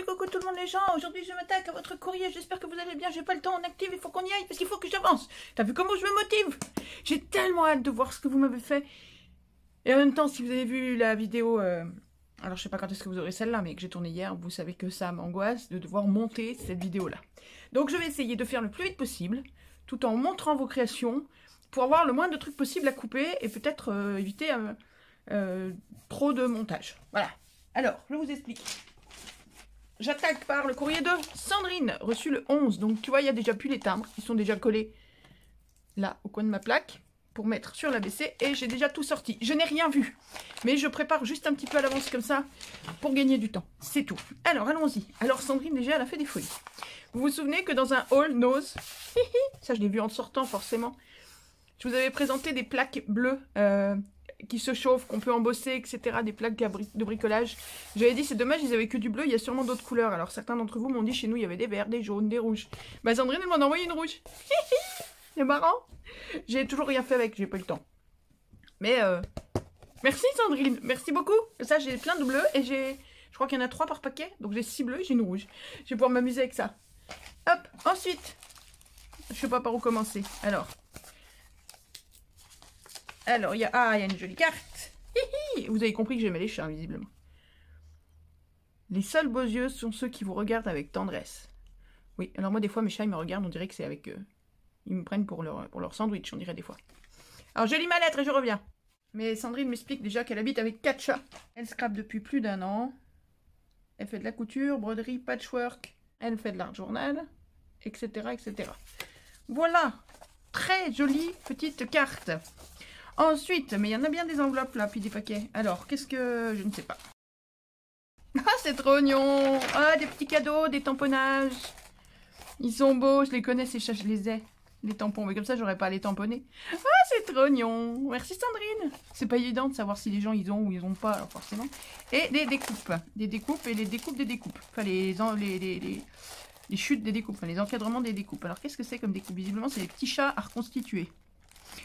coucou tout le monde les gens, aujourd'hui je m'attaque à votre courrier, j'espère que vous allez bien, j'ai pas le temps en active, il faut qu'on y aille parce qu'il faut que j'avance. T'as vu comment je me motive? J'ai tellement hâte de voir ce que vous m'avez fait. Et en même temps, si vous avez vu la vidéo, alors je sais pas quand est-ce que vous aurez celle-là, mais que j'ai tournée hier, vous savez que ça m'angoisse de devoir monter cette vidéo-là. Donc je vais essayer de faire le plus vite possible, tout en montrant vos créations, pour avoir le moins de trucs possible à couper et peut-être éviter trop de montage. Voilà. Alors, je vous explique. J'attaque par le courrier de Sandrine, reçu le 11. Donc, tu vois, il y a déjà plus les timbres. Ils sont déjà collés là, au coin de ma plaque, pour mettre sur l'ABC. Et j'ai déjà tout sorti. Je n'ai rien vu. Mais je prépare juste un petit peu à l'avance comme ça, pour gagner du temps. C'est tout. Alors, allons-y. Alors, Sandrine, déjà, elle a fait des folies. Vous vous souvenez que dans un haul nose, ça, je l'ai vu en sortant, forcément, je vous avais présenté des plaques bleues qui se chauffent, qu'on peut embosser, etc. Des plaques de bricolage. J'avais dit, c'est dommage, ils avaient que du bleu, il y a sûrement d'autres couleurs. Alors certains d'entre vous m'ont dit, chez nous, il y avait des verts, des jaunes, des rouges. Bah Sandrine, elle m'en a envoyé une rouge. C'est marrant. J'ai toujours rien fait avec, j'ai pas eu le temps. Mais merci Sandrine, merci beaucoup. Ça, j'ai plein de bleus et je crois qu'il y en a 3 par paquet. Donc j'ai 6 bleus et j'ai une rouge. Je vais pouvoir m'amuser avec ça. Hop, ensuite, je sais pas par où commencer. Alors, il y a une jolie carte. Vous avez compris que j'aimais les chats, visiblement. Les seuls beaux yeux sont ceux qui vous regardent avec tendresse. Oui, alors moi, des fois, mes chats, ils me regardent, on dirait que c'est avec... ils me prennent pour leur sandwich, on dirait des fois. Alors, je lis ma lettre et je reviens. Mais Sandrine m'explique déjà qu'elle habite avec 4 chats. Elle scrape depuis plus d'1 an. Elle fait de la couture, broderie, patchwork. Elle fait de l'art journal, etc., etc. Voilà, très jolie petite carte. Ensuite, mais il y en a bien des enveloppes là, puis des paquets. Alors, qu'est-ce que... je ne sais pas. Ah, c'est trop mignon. Ah, des petits cadeaux, des tamponnages. Ils sont beaux, je les connais ces chats, je les ai. Les tampons, mais comme ça, j'aurais pas à les tamponner. Ah, c'est trop mignon. Merci Sandrine. C'est pas évident de savoir si les gens, ils ont ou ils ont pas, alors forcément. Et des découpes. Des découpes et les découpes des découpes. Enfin, les chutes des découpes, enfin, les encadrements des découpes. Alors, qu'est-ce que c'est comme découpe? Visiblement, c'est des petits chats à reconstituer.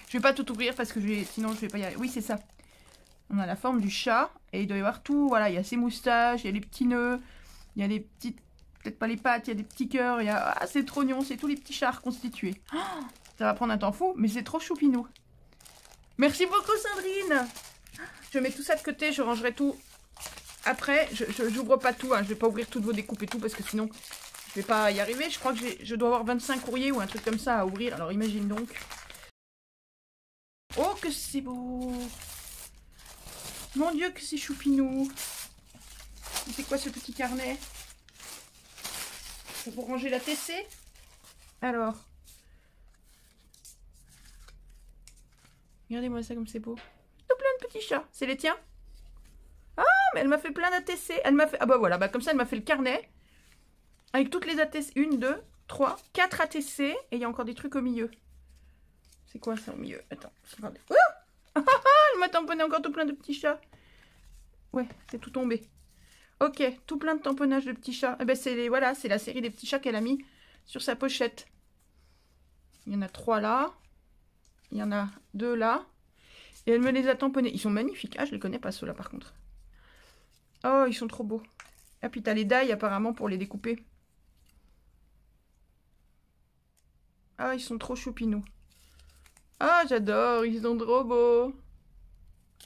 Je vais pas tout ouvrir parce que sinon je vais pas y arriver. Oui, c'est ça. On a la forme du chat et il doit y avoir tout. Voilà, il y a ses moustaches, il y a les petits nœuds, il y a les petites, peut-être pas les pattes, il y a des petits cœurs. Il y a... Ah, c'est trop mignon, c'est tous les petits chats reconstitués. Oh, ça va prendre un temps fou, mais c'est trop choupinou. Merci beaucoup Sandrine. Je mets tout ça de côté, je rangerai tout après. Je n'ouvre pas tout, hein. Je vais pas ouvrir toutes vos découpes et tout parce que sinon je vais pas y arriver. Je crois que je dois avoir 25 courriers ou un truc comme ça à ouvrir. Alors imagine donc. Oh, que c'est beau! Mon Dieu, que c'est choupinou! C'est quoi ce petit carnet? C'est pour ranger la TC? Alors. Regardez-moi ça comme c'est beau. Tout plein de petits chats. C'est les tiens? Ah, mais elle m'a fait plein d'ATC. Elle m'a fait... Ah bah voilà, bah comme ça, elle m'a fait le carnet. Avec toutes les ATC. 1, 2, 3, 4 ATC. Et il y a encore des trucs au milieu. C'est quoi ça au milieu? Attends, regardez. Oh, elle m'a tamponné encore tout plein de petits chats. Ouais, c'est tout tombé. Ok, tout plein de tamponnages de petits chats. Eh ben voilà, c'est la série des petits chats qu'elle a mis sur sa pochette. Il y en a 3 là. Il y en a 2 là. Et elle me les a tamponnés. Ils sont magnifiques. Ah, je les connais pas ceux-là par contre. Oh, ils sont trop beaux. Ah, puis t'as les die apparemment pour les découper. Ah, ils sont trop choupinous. Ah, j'adore, ils sont trop beaux.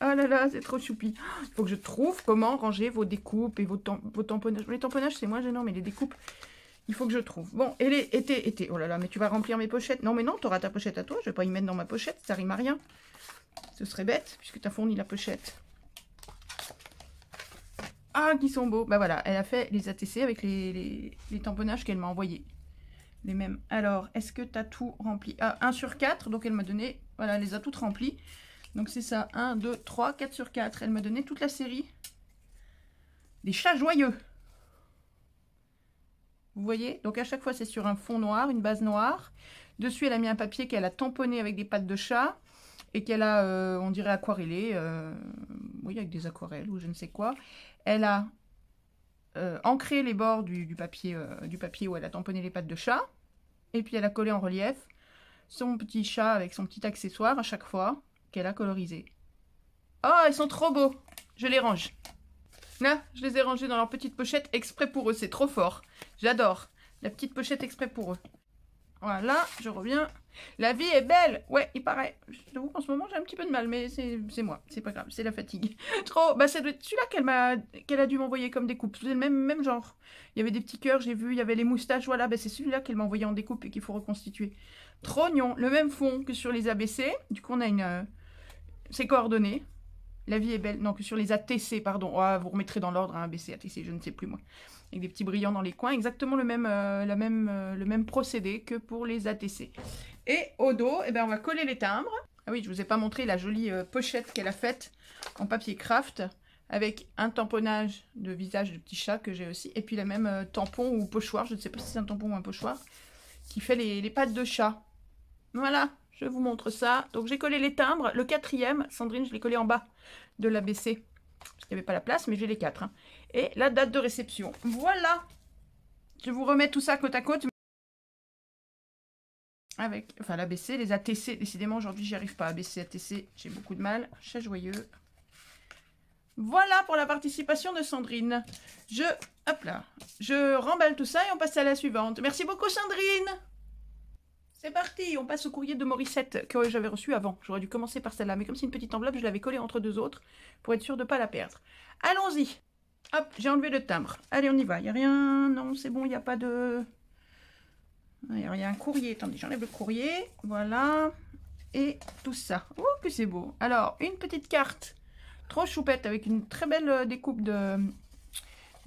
Ah là là, c'est trop choupi. Il faut que je trouve comment ranger vos découpes et vos tamponnages. Les tamponnages, c'est moins gênant, mais les découpes, il faut que je trouve. Bon, et les été. Oh là là, mais tu vas remplir mes pochettes. Non, mais non, tu auras ta pochette à toi. Je vais pas y mettre dans ma pochette, ça rime à rien. Ce serait bête, puisque tu as fourni la pochette. Ah, qui sont beaux. Bah voilà, elle a fait les ATC avec les tamponnages qu'elle m'a envoyés. Les mêmes. Alors, est-ce que tu as tout rempli? Ah, 1 sur 4, donc elle m'a donné... Voilà, elle les a toutes remplies. Donc c'est ça, 1, 2, 3, 4 sur 4. Elle m'a donné toute la série des chats joyeux. Vous voyez? Donc à chaque fois, c'est sur un fond noir, une base noire. Dessus, elle a mis un papier qu'elle a tamponné avec des pattes de chat. Et qu'elle a, on dirait, aquarellé. Oui, avec des aquarelles ou je ne sais quoi. Elle a... ancré les bords du papier où elle a tamponné les pattes de chat. Et puis elle a collé en relief son petit chat avec son petit accessoire à chaque fois qu'elle a colorisé. Oh, ils sont trop beaux. Je les range. Là, je les ai rangés dans leur petite pochette exprès pour eux. C'est trop fort. J'adore. La petite pochette exprès pour eux. Voilà, je reviens. La vie est belle. Ouais, il paraît. Je t'avoue qu'en ce moment, j'ai un petit peu de mal, mais c'est moi. C'est pas grave, c'est la fatigue. Trop. Bah, c'est celui-là qu'elle a dû m'envoyer comme découpe. C'est le même genre. Il y avait des petits cœurs, j'ai vu. Il y avait les moustaches. Voilà, bah, c'est celui-là qu'elle m'a envoyé en découpe et qu'il faut reconstituer. Trop mignon. Le même fond que sur les ABC. Du coup, on a ses coordonnées. La vie est belle. Non, que sur les ATC, pardon. Oh, vous remettrez dans l'ordre, hein, ABC, ATC, je ne sais plus moi. Avec des petits brillants dans les coins. Exactement le même procédé que pour les ATC. Et au dos, eh ben, on va coller les timbres. Ah oui, je vous ai pas montré la jolie pochette qu'elle a faite en papier craft. Avec un tamponnage de visage de petit chat que j'ai aussi. Et puis la même tampon ou pochoir. Je ne sais pas si c'est un tampon ou un pochoir. Qui fait les pattes de chat. Voilà. Je vous montre ça. Donc j'ai collé les timbres. Le 4e, Sandrine, je l'ai collé en bas de l'ABC. Parce qu'il n'y avait pas la place, mais j'ai les 4. Hein. Et la date de réception. Voilà. Je vous remets tout ça côte à côte. Avec, enfin l'ABC, les ATC. Décidément, aujourd'hui, j'y arrive pas. ABC, ATC, j'ai beaucoup de mal. Chat joyeux. Voilà pour la participation de Sandrine. Hop là. Je remballe tout ça et on passe à la suivante. Merci beaucoup, Sandrine. C'est parti, on passe au courrier de Morissette que j'avais reçu avant. J'aurais dû commencer par celle-là, mais comme c'est une petite enveloppe, je l'avais collée entre deux autres pour être sûre de ne pas la perdre. Allons-y. Hop, j'ai enlevé le timbre. Allez, on y va. Il n'y a rien... Non, c'est bon, il n'y a pas de... Il y a un courrier. Attendez, j'enlève le courrier. Voilà. Et tout ça. Oh, que c'est beau. Alors, une petite carte trop choupette avec une très belle découpe de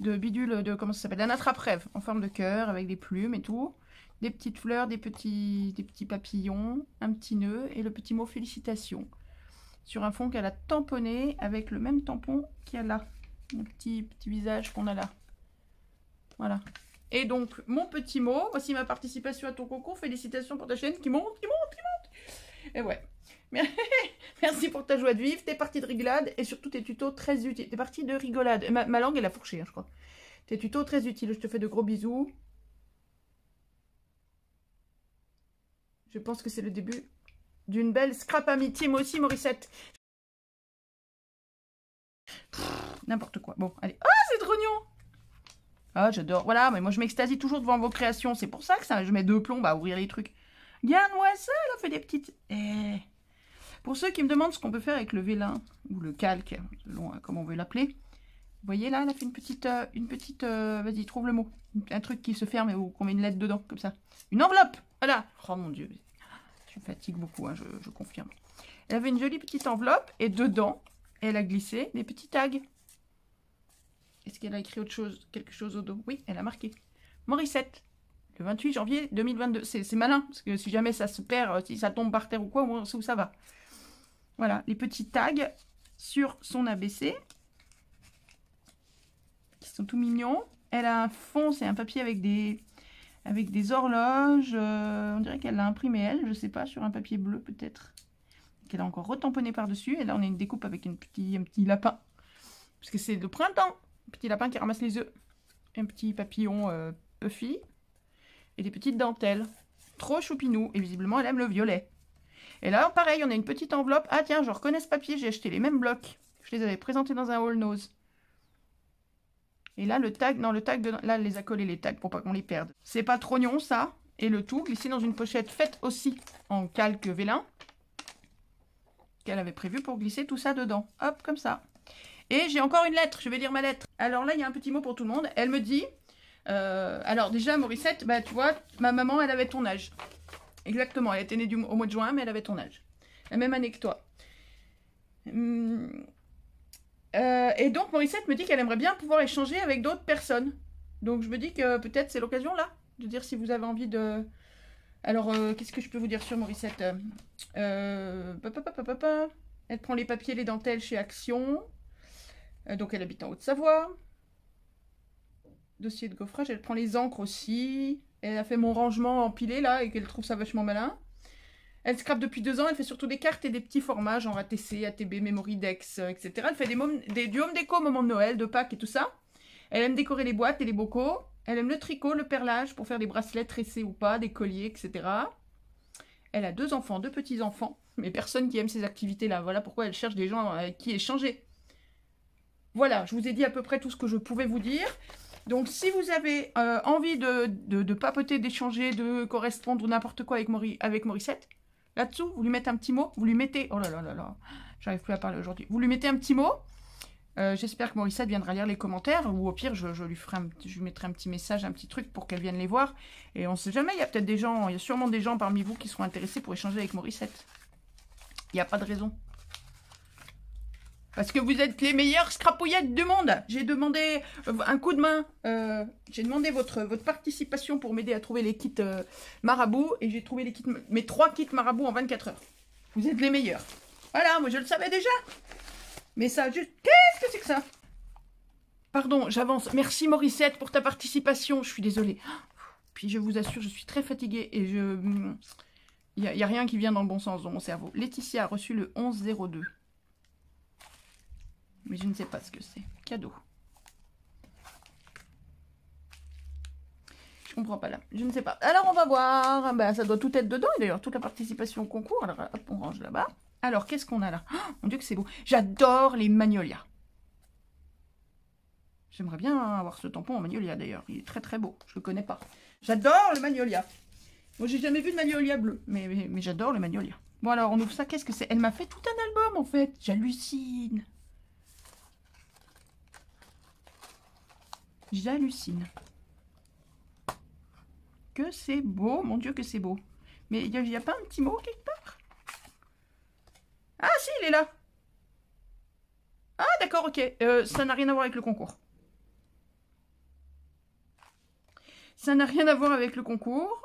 bidule, comment ça s'appelle, d'un attrape-rêve en forme de cœur avec des plumes et tout. Des petites fleurs, des petits papillons, un petit nœud et le petit mot félicitations. Sur un fond qu'elle a tamponné avec le même tampon qu'il y a là. Le petit visage qu'on a là. Voilà. Et donc, mon petit mot, voici ma participation à ton concours. Félicitations pour ta chaîne qui monte. Et ouais. Merci pour ta joie de vivre, tes parties de rigolade et surtout tes tutos très utiles. Tes parties de rigolade. Ma langue, elle a fourché, hein, je crois. Tes tutos très utiles. Je te fais de gros bisous. Je pense que c'est le début d'une belle scrap amitié. Moi aussi, Morissette. N'importe quoi. Bon, allez. Ah, c'est trop mignon. Ah, j'adore. Voilà, mais moi, je m'extasie toujours devant vos créations. C'est pour ça que je mets 2 plombs à ouvrir les trucs. Regarde-moi ça, elle a fait des petites... Pour ceux qui me demandent ce qu'on peut faire avec le vélin, ou le calque, selon comment on veut l'appeler, vous voyez là, elle a fait une petite vas-y, trouve le mot. Un truc qui se ferme et où on met une lettre dedans, comme ça. Une enveloppe. Voilà. Oh mon Dieu. Je fatigue beaucoup, hein, je confirme. Elle avait une jolie petite enveloppe et dedans, elle a glissé des petits tags. Est-ce qu'elle a écrit autre chose, quelque chose au dos? Oui, elle a marqué. Morissette, le 28 janvier 2022. C'est malin, parce que si jamais ça se perd, si ça tombe par terre ou quoi, on sait où ça va. Voilà, les petits tags sur son ABC. Qui sont tout mignons. Elle a un fond, c'est un papier avec des horloges. On dirait qu'elle l'a imprimé elle, je sais pas, sur un papier bleu peut-être. Qu'elle a encore retamponné par-dessus. Et là, on a une découpe avec un petit lapin. Parce que c'est le printemps. Un petit lapin qui ramasse les œufs. Un petit papillon puffy. Et des petites dentelles. Trop choupinou. Et visiblement, elle aime le violet. Et là, pareil, on a une petite enveloppe. Ah tiens, je reconnais ce papier. J'ai acheté les mêmes blocs. Je les avais présentés dans un All Nose. Et là, le tag, non, le tag, là, elle les a collés, les tags, pour pas qu'on les perde. C'est pas trop mignon, ça. Et le tout glissé dans une pochette faite aussi en calque vélin. Qu'elle avait prévu pour glisser tout ça dedans. Hop, comme ça. Et j'ai encore une lettre, je vais lire ma lettre. Alors là, il y a un petit mot pour tout le monde. Elle me dit, alors déjà, Morissette, bah tu vois, ma maman, elle avait ton âge. Exactement, elle était née au mois de juin, mais elle avait ton âge. La même année que toi. Et donc, Morissette me dit qu'elle aimerait bien pouvoir échanger avec d'autres personnes. Donc, je me dis que peut-être c'est l'occasion, là, de dire si vous avez envie de... Alors, qu'est-ce que je peux vous dire sur Morissette? Elle prend les papiers, les dentelles chez Action. Donc, elle habite en Haute-Savoie. Dossier de gaufrage. Elle prend les encres aussi. Elle a fait mon rangement empilé, là, et qu'elle trouve ça vachement malin. Elle scrape depuis 2 ans, elle fait surtout des cartes et des petits formats, genre ATC, ATB, Memory Dex, etc. Elle fait du home déco au moment de Noël, de Pâques et tout ça. Elle aime décorer les boîtes et les bocaux. Elle aime le tricot, le perlage pour faire des bracelets tressés ou pas, des colliers, etc. Elle a 2 enfants, 2 petits-enfants, mais personne qui aime ces activités-là. Voilà pourquoi elle cherche des gens avec qui échanger. Voilà, je vous ai dit à peu près tout ce que je pouvais vous dire. Donc, si vous avez envie de papoter, d'échanger, de correspondre ou n'importe quoi avec Morissette, là-dessous, vous lui mettez un petit mot, vous lui mettez... Oh là là là là, j'arrive plus à parler aujourd'hui. Vous lui mettez un petit mot. J'espère que Morissette viendra lire les commentaires, ou au pire, je lui mettrai un petit message, un petit truc pour qu'elle vienne les voir. Et on ne sait jamais, il y a peut-être des gens, il y a sûrement des gens parmi vous qui seront intéressés pour échanger avec Morissette. Il n'y a pas de raison. Parce que vous êtes les meilleures scrapouillettes du monde. J'ai demandé un coup de main. J'ai demandé votre participation pour m'aider à trouver les kits marabout. Et j'ai trouvé mes 3 kits marabout en 24 heures. Vous êtes les meilleurs. Voilà, moi je le savais déjà. Mais ça, juste... Qu'est-ce que c'est que ça? Pardon, j'avance. Merci Morissette pour ta participation. Je suis désolée. Puis je vous assure, je suis très fatiguée. Et il n'y a rien qui vient dans le bon sens dans mon cerveau. Laetitia a reçu le 1102. Mais je ne sais pas ce que c'est. Cadeau. Je comprends pas là. Je ne sais pas. Alors, on va voir. Ben, ça doit tout être dedans. Et d'ailleurs, toute la participation au concours. Alors, hop, on range là-bas. Alors, qu'est-ce qu'on a là? Oh, mon Dieu que c'est beau. J'adore les magnolias. J'aimerais bien avoir ce tampon en magnolia, d'ailleurs. Il est très, très beau. Je le connais pas. J'adore le magnolia. Moi, j'ai jamais vu de magnolia bleu. Mais j'adore le magnolia. Bon, alors, on ouvre ça. Qu'est-ce que c'est? Elle m'a fait tout un album, en fait. J'hallucine. J'hallucine. Que c'est beau, mon Dieu que c'est beau. Mais il n'y a pas un petit mot quelque part? Ah si, il est là. Ah d'accord, ok. Ça n'a rien à voir avec le concours. Ça n'a rien à voir avec le concours.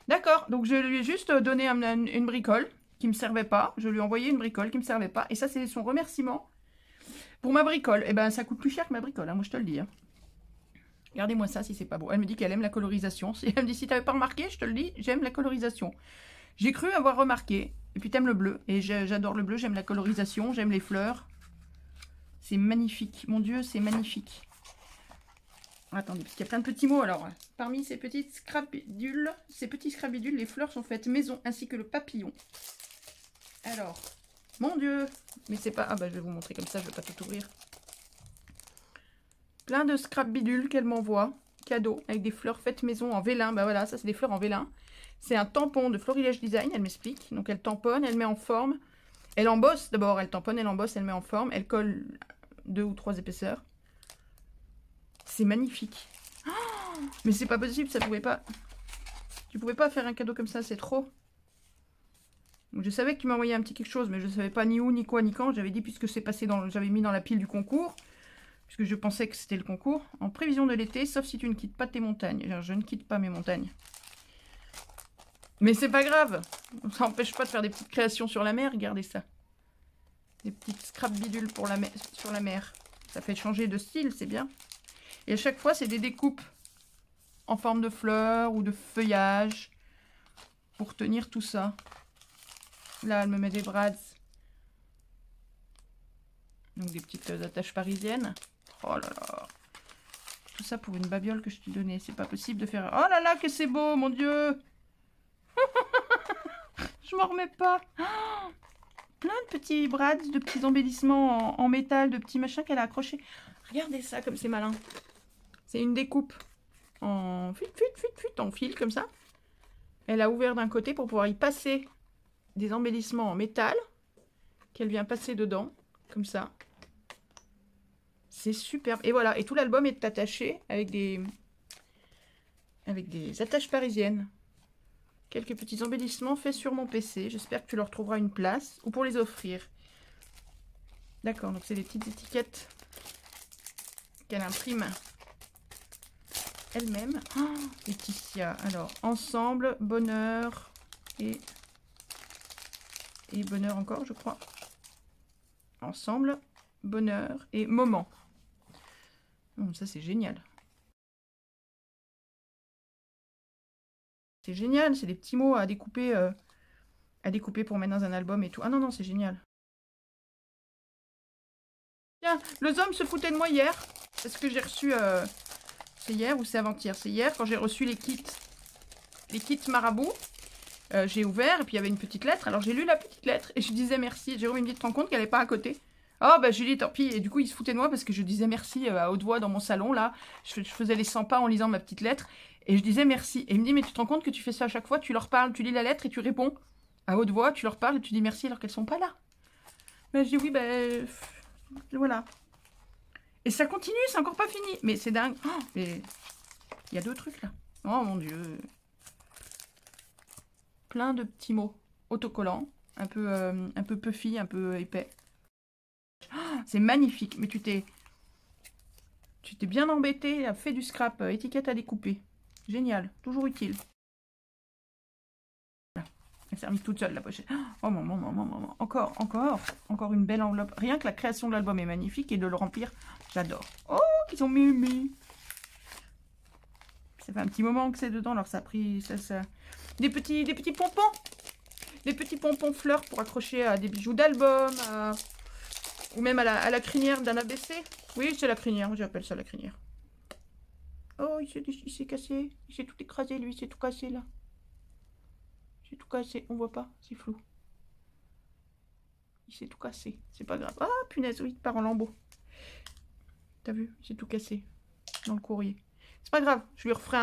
D'accord, donc je lui ai juste donné une bricole qui ne me servait pas. Je lui ai envoyé une bricole qui ne me servait pas. Et ça, c'est son remerciement. Pour ma bricole, eh ben, ça coûte plus cher que ma bricole, hein, moi je te le dis. Hein. Regardez-moi ça si c'est pas beau. Elle me dit qu'elle aime la colorisation. Elle me dit si tu n'avais pas remarqué, je te le dis, j'aime la colorisation. J'ai cru avoir remarqué. Et puis t'aimes le bleu. Et j'adore le bleu, j'aime la colorisation, j'aime les fleurs. C'est magnifique. Mon Dieu, c'est magnifique. Attendez, parce qu'il y a plein de petits mots alors. Parmi ces petits scrabidules, les fleurs sont faites maison ainsi que le papillon. Alors... Mon Dieu! Mais c'est pas... Ah bah je vais vous montrer comme ça, je vais pas tout ouvrir. Plein de scrap bidules qu'elle m'envoie. Cadeau, avec des fleurs faites maison en vélin. Bah voilà, ça c'est des fleurs en vélin. C'est un tampon de Florilège Design, elle m'explique. Donc elle tamponne, elle met en forme. Elle embosse d'abord, elle tamponne, elle embosse, elle met en forme. Elle colle 2 ou 3 épaisseurs. C'est magnifique. Oh, mais c'est pas possible, ça pouvait pas... Tu pouvais pas faire un cadeau comme ça, c'est trop... Donc, je savais que tu m'envoyais un petit quelque chose, mais je ne savais pas ni où, ni quoi, ni quand. J'avais dit, puisque c'est passé dans... J'avais mis dans la pile du concours, puisque je pensais que c'était le concours. En prévision de l'été, sauf si tu ne quittes pas tes montagnes. Alors, je ne quitte pas mes montagnes. Mais c'est pas grave. Ça n'empêche pas de faire des petites créations sur la mer. Regardez ça. Des petites scrap bidules pour sur la mer. Ça fait changer de style, c'est bien. Et à chaque fois, c'est des découpes en forme de fleurs ou de feuillage pour tenir tout ça. Là, elle me met des brads. Donc, des petites attaches parisiennes. Oh là là. Tout ça pour une babiole que je t'ai donnée. C'est pas possible de faire... Oh là là, que c'est beau, mon Dieu. Je m'en remets pas. Oh, plein de petits brads, de petits embellissements en métal, de petits machins qu'elle a accrochés. Regardez ça, comme c'est malin. C'est une découpe en en fil, comme ça. Elle a ouvert d'un côté pour pouvoir y passer... des embellissements en métal qu'elle vient passer dedans, comme ça. C'est superbe. Et voilà, et tout l'album est attaché avec des attaches parisiennes. Quelques petits embellissements faits sur mon PC. J'espère que tu leur trouveras une place ou pour les offrir. D'accord, donc c'est des petites étiquettes qu'elle imprime elle-même. Oh, Laetitia. Alors, ensemble, bonheur et bonheur encore, je crois. Ensemble, bonheur et moment. Oh, ça, c'est génial. C'est génial, c'est des petits mots à découper pour mettre dans un album et tout. Ah non, non, c'est génial. Tiens, le Zom se foutait de moi hier. Parce que j'ai reçu... c'est hier ou c'est avant-hier? C'est hier, quand j'ai reçu les kits marabout. J'ai ouvert et puis il y avait une petite lettre. Alors j'ai lu la petite lettre et je disais merci. Jérôme il me dit, tu te rends compte qu'elle n'est pas à côté? Oh, bah, Julie, tant pis. Et du coup, il se foutait de moi parce que je disais merci à haute voix dans mon salon, là. Je faisais les 100 pas en lisant ma petite lettre. Et je disais merci. Et il me dit, mais tu te rends compte que tu fais ça à chaque fois? Tu leur parles, tu lis la lettre et tu réponds à haute voix, tu leur parles et tu dis merci alors qu'elles sont pas là. Mais je dis, oui, ben, voilà. Et ça continue, c'est encore pas fini. Mais c'est dingue. Oh, mais il y a 2 trucs, là. Oh, mon Dieu. Plein de petits mots autocollants, un peu puffy, un peu épais. Oh, c'est magnifique, mais tu t'es bien embêté, a fait du scrap, étiquette à découper. Génial, toujours utile. Voilà. Elle s'est remise toute seule la pochette. Oh maman, encore une belle enveloppe. Rien que la création de l'album est magnifique et de le remplir, j'adore. Oh, qu'ils ont mis. Ça fait un petit moment que c'est dedans, alors ça a pris ça. Des petits pompons. Des petits pompons fleurs pour accrocher à des bijoux d'album, ou même à la crinière d'un ABC. Oui, c'est la crinière, j'appelle ça la crinière. Oh, il s'est cassé. Il s'est tout écrasé, lui, il s'est tout cassé, là. Il s'est tout cassé, on voit pas, c'est flou. Il s'est tout cassé, c'est pas grave. Ah, punaise, oui, il part en lambeaux. T'as vu, il s'est tout cassé dans le courrier. C'est pas grave, je lui referai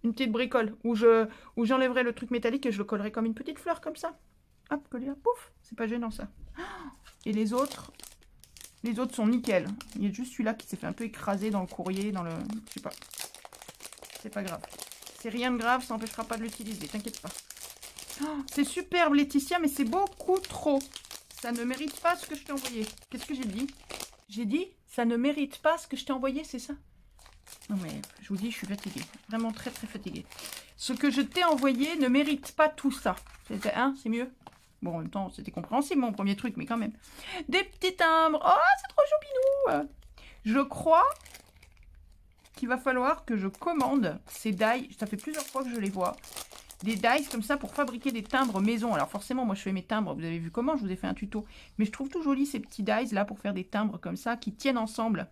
une petite bricole où j'enlèverai le truc métallique et je le collerai comme une petite fleur comme ça. Hop, collé là, pouf, c'est pas gênant ça. Et les autres sont nickel. Il y a juste celui-là qui s'est fait un peu écraser dans le courrier, dans le... Je sais pas. C'est pas grave. C'est rien de grave, ça n'empêchera pas de l'utiliser, t'inquiète pas. Oh, c'est superbe Laetitia, mais c'est beaucoup trop. Ça ne mérite pas ce que je t'ai envoyé. Qu'est-ce que j'ai dit? J'ai dit, ça ne mérite pas ce que je t'ai envoyé, c'est ça? Non mais, je vous dis, je suis fatiguée. Vraiment très très fatiguée. Ce que je t'ai envoyé ne mérite pas tout ça. C'était c'est mieux. Bon, en même temps, c'était compréhensible, mon premier truc, mais quand même. Des petits timbres. Oh, c'est trop choupinou. Je crois qu'il va falloir que je commande ces dies. Ça fait plusieurs fois que je les vois. Des dies comme ça pour fabriquer des timbres maison. Alors forcément, moi, je fais mes timbres. Vous avez vu comment, je vous ai fait un tuto. Mais je trouve tout joli ces petits dies là pour faire des timbres comme ça qui tiennent ensemble.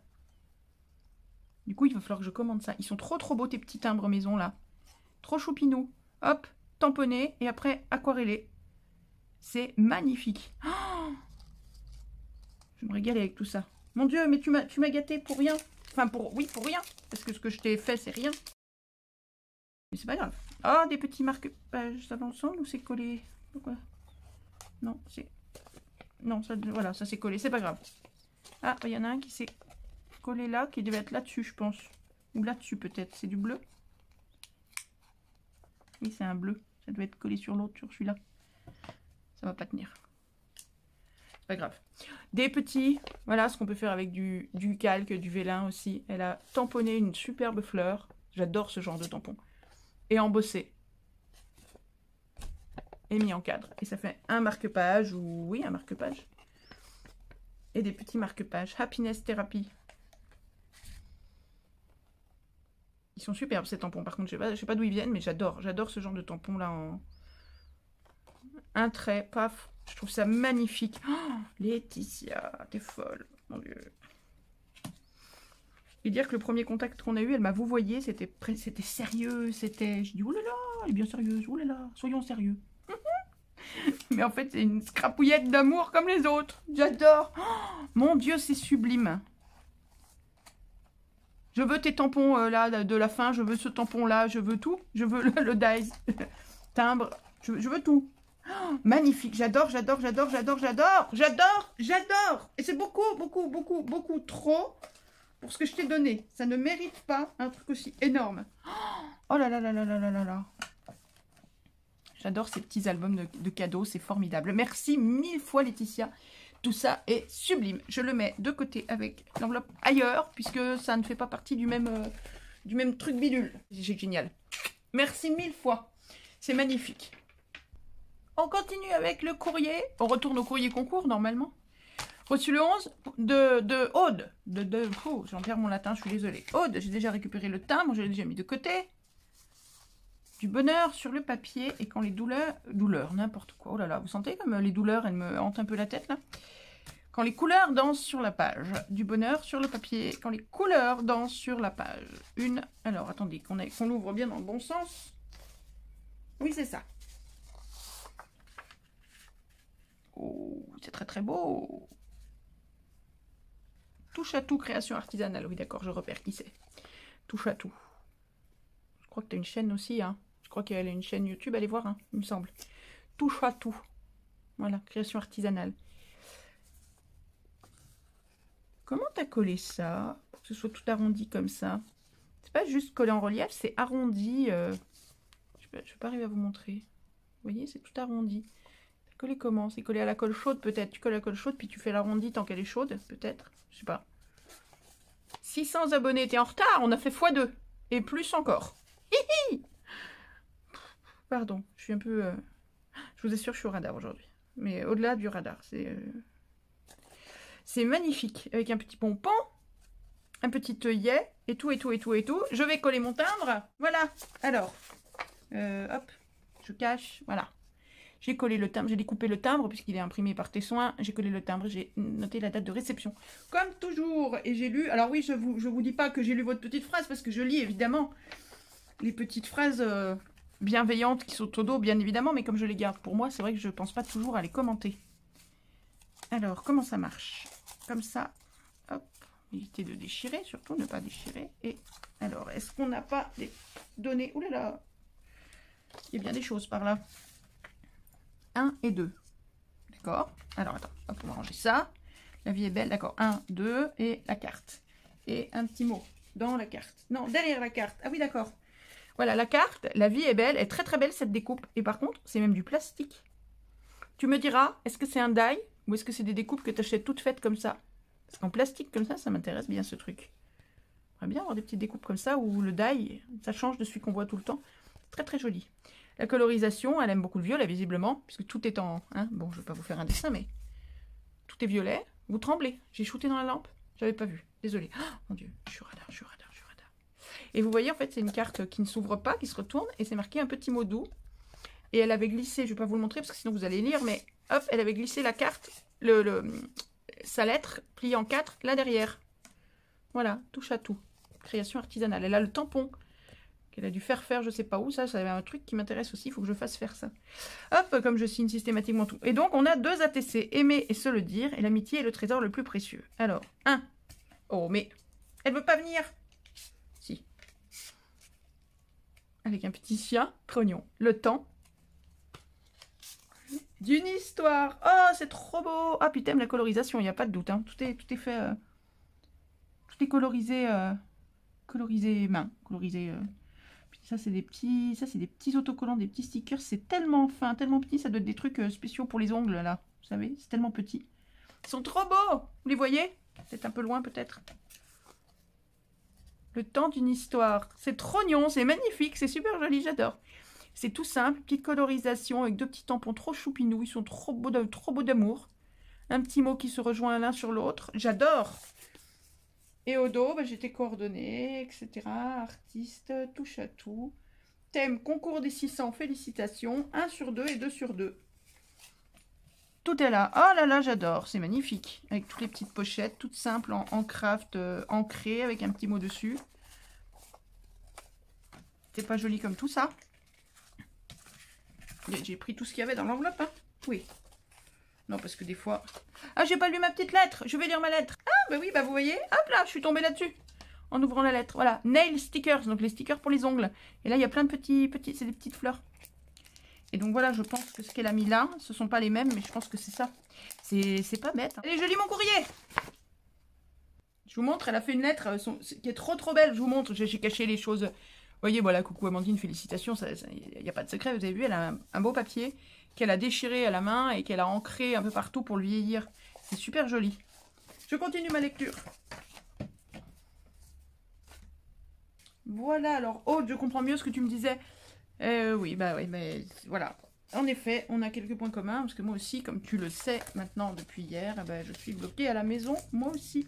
Du coup, il va falloir que je commande ça. Ils sont trop beaux, tes petits timbres maison, là. Trop choupinous. Hop, tamponnés et après aquarellés. C'est magnifique. Oh, je me régale avec tout ça. Mon Dieu, mais tu m'as gâté pour rien. Enfin, pour rien. Parce que ce que je t'ai fait, c'est rien. Mais c'est pas grave. Oh, des petits marque-pages. Ça va ensemble ou c'est collé? Pourquoi? Non, c'est... Non, ça, voilà, ça s'est collé. C'est pas grave. Ah, il y en a un qui s'est... collé là, qui devait être là-dessus, je pense. Ou là-dessus, peut-être. C'est du bleu. Oui, c'est un bleu. Ça doit être collé sur l'autre, sur celui-là. Ça va pas tenir. C'est pas grave. Des petits, voilà ce qu'on peut faire avec du calque, du vélin aussi. Elle a tamponné une superbe fleur. J'adore ce genre de tampon. Et embossé. Et mis en cadre. Et ça fait un marque-page, ou oui, un marque-page. Et des petits marque-pages. Happiness Therapy. Ils sont superbes ces tampons. Par contre, je sais pas d'où ils viennent, mais j'adore. J'adore ce genre de tampon là en un trait, paf. Je trouve ça magnifique. Oh, Laetitia, t'es folle, mon Dieu. Et dire que le premier contact qu'on a eu, elle m'a vouvoyé, c'était sérieux, c'était... Je dis, oulala, elle est bien sérieuse, oulala, soyons sérieux. Mais en fait, c'est une scrapouillette d'amour comme les autres. J'adore. Oh, mon Dieu, c'est sublime. Je veux tes tampons là de la fin, je veux ce tampon là, je veux tout. Je veux le dies, timbre, je veux tout. Oh, magnifique, j'adore. Et c'est beaucoup trop pour ce que je t'ai donné. Ça ne mérite pas un truc aussi énorme. Oh là là. J'adore ces petits albums de cadeaux, c'est formidable. Merci 1000 fois Laetitia. Tout ça est sublime. Je le mets de côté avec l'enveloppe ailleurs, puisque ça ne fait pas partie du même truc bidule. C'est génial. Merci 1000 fois. C'est magnifique. On continue avec le courrier. On retourne au courrier concours, normalement. Reçu le 11 de Aude. Oh, j'en perds mon latin, je suis désolée. Aude, j'ai déjà récupéré le timbre, je l'ai déjà mis de côté. Du bonheur sur le papier. Et quand les douleurs, n'importe quoi. Oh là là, vous sentez comme les douleurs, elles me hantent un peu la tête, là. Quand les couleurs dansent sur la page. Du bonheur sur le papier. Quand les couleurs dansent sur la page. Alors, attendez, qu'on l'ouvre bien dans le bon sens. Oui, c'est ça. Oh, c'est très beau. Touche à tout, création artisanale. Oui, d'accord, je repère qui c'est. Touche à tout. Je crois que tu as une chaîne aussi, hein. Je crois qu'elle a une chaîne YouTube, allez voir, hein, il me semble. Touche à tout. Voilà, création artisanale. Comment t'as collé ça? Pour que ce soit tout arrondi comme ça. C'est pas juste collé en relief, c'est arrondi. Je vais pas arriver à vous montrer. Vous voyez, c'est tout arrondi. T'as collé comment? C'est collé à la colle chaude peut-être. Tu colles la colle chaude, puis tu fais l'arrondi tant qu'elle est chaude, peut-être. Je sais pas. 600 abonnés, t'es en retard, on a fait x2. Et plus encore. Hihi. Pardon, je suis un peu... Je vous assure, je suis au radar aujourd'hui. Mais au-delà du radar, c'est magnifique. Avec un petit pompon, un petit œillet, et tout, et tout, et tout, et tout. Je vais coller mon timbre. Voilà. Alors, hop, je cache. Voilà. J'ai collé le timbre, j'ai découpé le timbre, puisqu'il est imprimé par tes soins. J'ai collé le timbre, j'ai noté la date de réception. Comme toujours. Et j'ai lu... Alors oui, je vous dis pas que j'ai lu votre petite phrase, parce que je lis, évidemment, les petites phrases... bienveillantes qui sont au dos, bien évidemment, mais comme je les garde pour moi, c'est vrai que je pense pas toujours à les commenter. Alors, comment ça marche? Comme ça, hop, éviter de déchirer, surtout ne pas déchirer. Et alors, est-ce qu'on n'a pas des données? Ouh là là, il y a bien des choses par là. 1 et 2. D'accord? Alors, attends, hop, on va ranger ça. La vie est belle, d'accord. 1, 2, et la carte. Et un petit mot dans la carte. Non, derrière la carte. Ah oui, d'accord. Voilà, la carte, la vie est belle, elle est très très belle cette découpe. Et par contre, c'est même du plastique. Tu me diras, est-ce que c'est un die ou est-ce que c'est des découpes que tu achètes toutes faites comme ça? Parce qu'en plastique comme ça m'intéresse bien ce truc. J'aimerais bien avoir des petites découpes comme ça où le die, ça change de celui qu'on voit tout le temps. Très très joli. La colorisation, elle aime beaucoup le violet visiblement, puisque tout est en... Hein, bon, je ne vais pas vous faire un dessin, mais tout est violet. Vous tremblez. J'ai shooté dans la lampe. J'avais pas vu. Désolée. Oh, mon Dieu, je suis radar, je suis radar. Et vous voyez, en fait, c'est une carte qui ne s'ouvre pas, qui se retourne, et c'est marqué un petit mot doux. Et elle avait glissé, je ne vais pas vous le montrer, parce que sinon vous allez lire, mais hop, elle avait glissé la carte, sa lettre, pliée en 4, là derrière. Voilà, touche à tout. Création artisanale. Elle a le tampon, qu'elle a dû faire, je sais pas où, ça avait un truc qui m'intéresse aussi, il faut que je fasse faire ça. Hop, comme je signe systématiquement tout. Et donc, on a 2 ATC, aimer et se le dire, et l'amitié est le trésor le plus précieux. Alors, 1. Oh, mais elle veut pas venir. Si. Avec un petit chien, trognon. Le temps d'une histoire. Oh, c'est trop beau. Ah, puis t'aimes la colorisation, il n'y a pas de doute. Hein. Tout est fait... tout est colorisé... colorisé main. Colorisé... Puis ça, c'est des petits autocollants, des petits stickers. C'est tellement fin, tellement petit. Ça doit être des trucs spéciaux pour les ongles, là. Vous savez, c'est tellement petit. Ils sont trop beaux. Vous les voyez? C'est un peu loin, peut-être. Le temps d'une histoire. C'est trognon, c'est magnifique, c'est super joli, j'adore. C'est tout simple, petite colorisation avec 2 petits tampons trop choupinous. Ils sont trop beaux d'amour. Un petit mot qui se rejoint l'un sur l'autre. J'adore. Et au dos, bah, j'ai tes coordonnées, etc. Artiste, touche à tout. Thème, concours des 600, félicitations. 1 sur 2 et 2 sur 2. Tout est là. Oh là là, j'adore. C'est magnifique. Avec toutes les petites pochettes, toutes simples, en craft, ancrées, avec un petit mot dessus. C'est pas joli comme tout ça. J'ai pris tout ce qu'il y avait dans l'enveloppe, hein. Oui. Non, parce que des fois... Ah, j'ai pas lu ma petite lettre. Je vais lire ma lettre. Ah, bah oui, bah vous voyez. Hop là, je suis tombée là-dessus. En ouvrant la lettre. Voilà. Nail stickers. Donc les stickers pour les ongles. Et là, il y a plein de petits... C'est des petites fleurs. Et donc voilà, je pense que ce qu'elle a mis là, ce sont pas les mêmes, mais je pense que c'est ça. C'est pas bête. Hein. Allez, je lis mon courrier. Je vous montre, elle a fait une lettre qui est trop belle. Je vous montre, j'ai caché les choses. Vous voyez, voilà, coucou Amandine, félicitations. Il n'y a pas de secret, vous avez vu, elle a un beau papier qu'elle a déchiré à la main et qu'elle a ancré un peu partout pour le vieillir. C'est super joli. Je continue ma lecture. Voilà, alors, Aude, je comprends mieux ce que tu me disais. Oui, bah oui, mais voilà. En effet, on a quelques points communs, parce que moi aussi, comme tu le sais maintenant depuis hier, eh ben, je suis bloquée à la maison, moi aussi.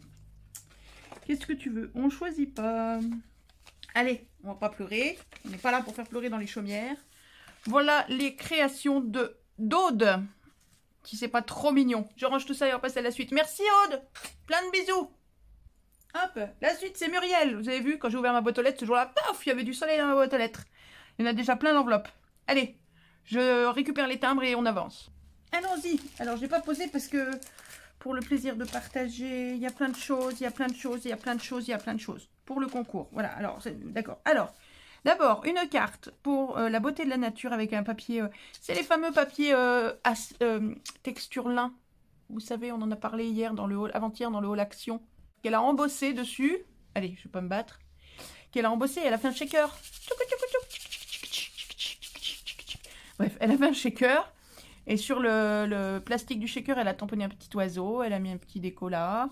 Qu'est-ce que tu veux? On choisit pas. Allez, on va pas pleurer. On n'est pas là pour faire pleurer dans les chaumières. Voilà les créations d'Aude. Si c'est pas trop mignon. Je range tout ça et on passe à la suite. Merci Aude. Plein de bisous. Hop, la suite c'est Muriel. Vous avez vu, quand j'ai ouvert ma boîte aux lettres, ce jour-là, paf, il y avait du soleil dans ma boîte aux lettres. Il y en a déjà plein l'enveloppe. Allez, je récupère les timbres et on avance. Allons-y. Alors, je n'ai pas posé parce que pour le plaisir de partager. Il y a plein de choses, il y a plein de choses, il y a plein de choses, il y a plein de choses. Pour le concours, voilà, alors, d'accord. Alors, d'abord, une carte pour la beauté de la nature avec un papier, c'est les fameux papiers texture lin. Vous savez, on en a parlé hier, avant-hier, dans le hall action. Qu'elle a embossé dessus. Allez, je vais pas me battre. Qu'elle a embossé, elle a fait un shaker. Bref, elle a fait un shaker. Et sur le plastique du shaker, elle a tamponné un petit oiseau. Elle a mis un petit déco là.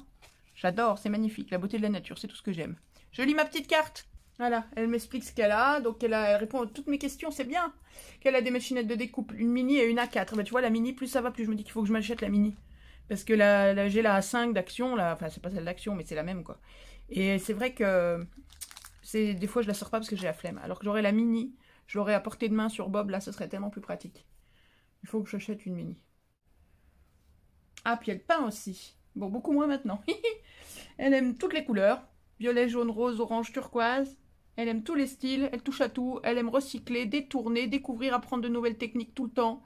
J'adore, c'est magnifique. La beauté de la nature, c'est tout ce que j'aime. Je lis ma petite carte. Voilà, elle m'explique ce qu'elle a. Donc, elle répond à toutes mes questions. C'est bien qu'elle a des machinettes de découpe. Une mini et une A4. Bah, tu vois, la mini, plus ça va, plus je me dis qu'il faut que je m'achète la mini. Parce que j'ai la A5 d'action. Enfin, c'est pas celle d'action, mais c'est la même, quoi. Et c'est vrai que des fois, je la sors pas parce que j'ai la flemme. Alors que j'aurais la mini, je l'aurais à portée de main sur Bob. Là, ce serait tellement plus pratique. Il faut que j'achète une mini. Ah, puis elle peint aussi. Bon, beaucoup moins maintenant. Elle aime toutes les couleurs. Violet, jaune, rose, orange, turquoise. Elle aime tous les styles. Elle touche à tout. Elle aime recycler, détourner, découvrir, apprendre de nouvelles techniques tout le temps.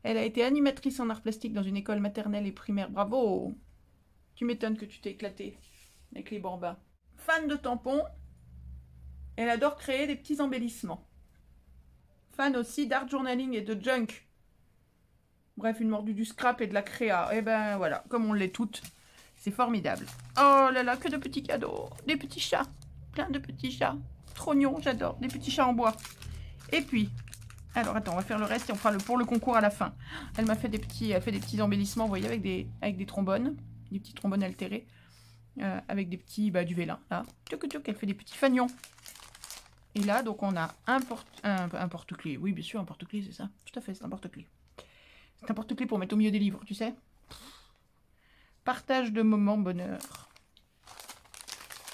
Elle a été animatrice en art plastique dans une école maternelle et primaire. Bravo! Tu m'étonnes que tu t'es éclatée avec les bambins. Fan de tampons. Elle adore créer des petits embellissements. Fan aussi d'art journaling et de junk. Bref, une mordue du scrap et de la créa. Et ben voilà, comme on l'est toutes. C'est formidable. Oh là là, que de petits cadeaux. Des petits chats. Plein de petits chats. Trop mignons, j'adore. Des petits chats en bois. Et puis, alors attends, on va faire le reste et on fera pour le concours à la fin. Elle m'a fait des petits embellissements, vous voyez, avec des trombones. Des petits trombones altérés. Avec des petits, du vélin, là. Elle fait des petits fanions. Et là, donc on a un porte-clés. Oui, bien sûr, un porte-clés, c'est ça. Tout à fait, c'est un porte-clés. C'est un porte-clés pour mettre au milieu des livres, tu sais. Partage de moments bonheur.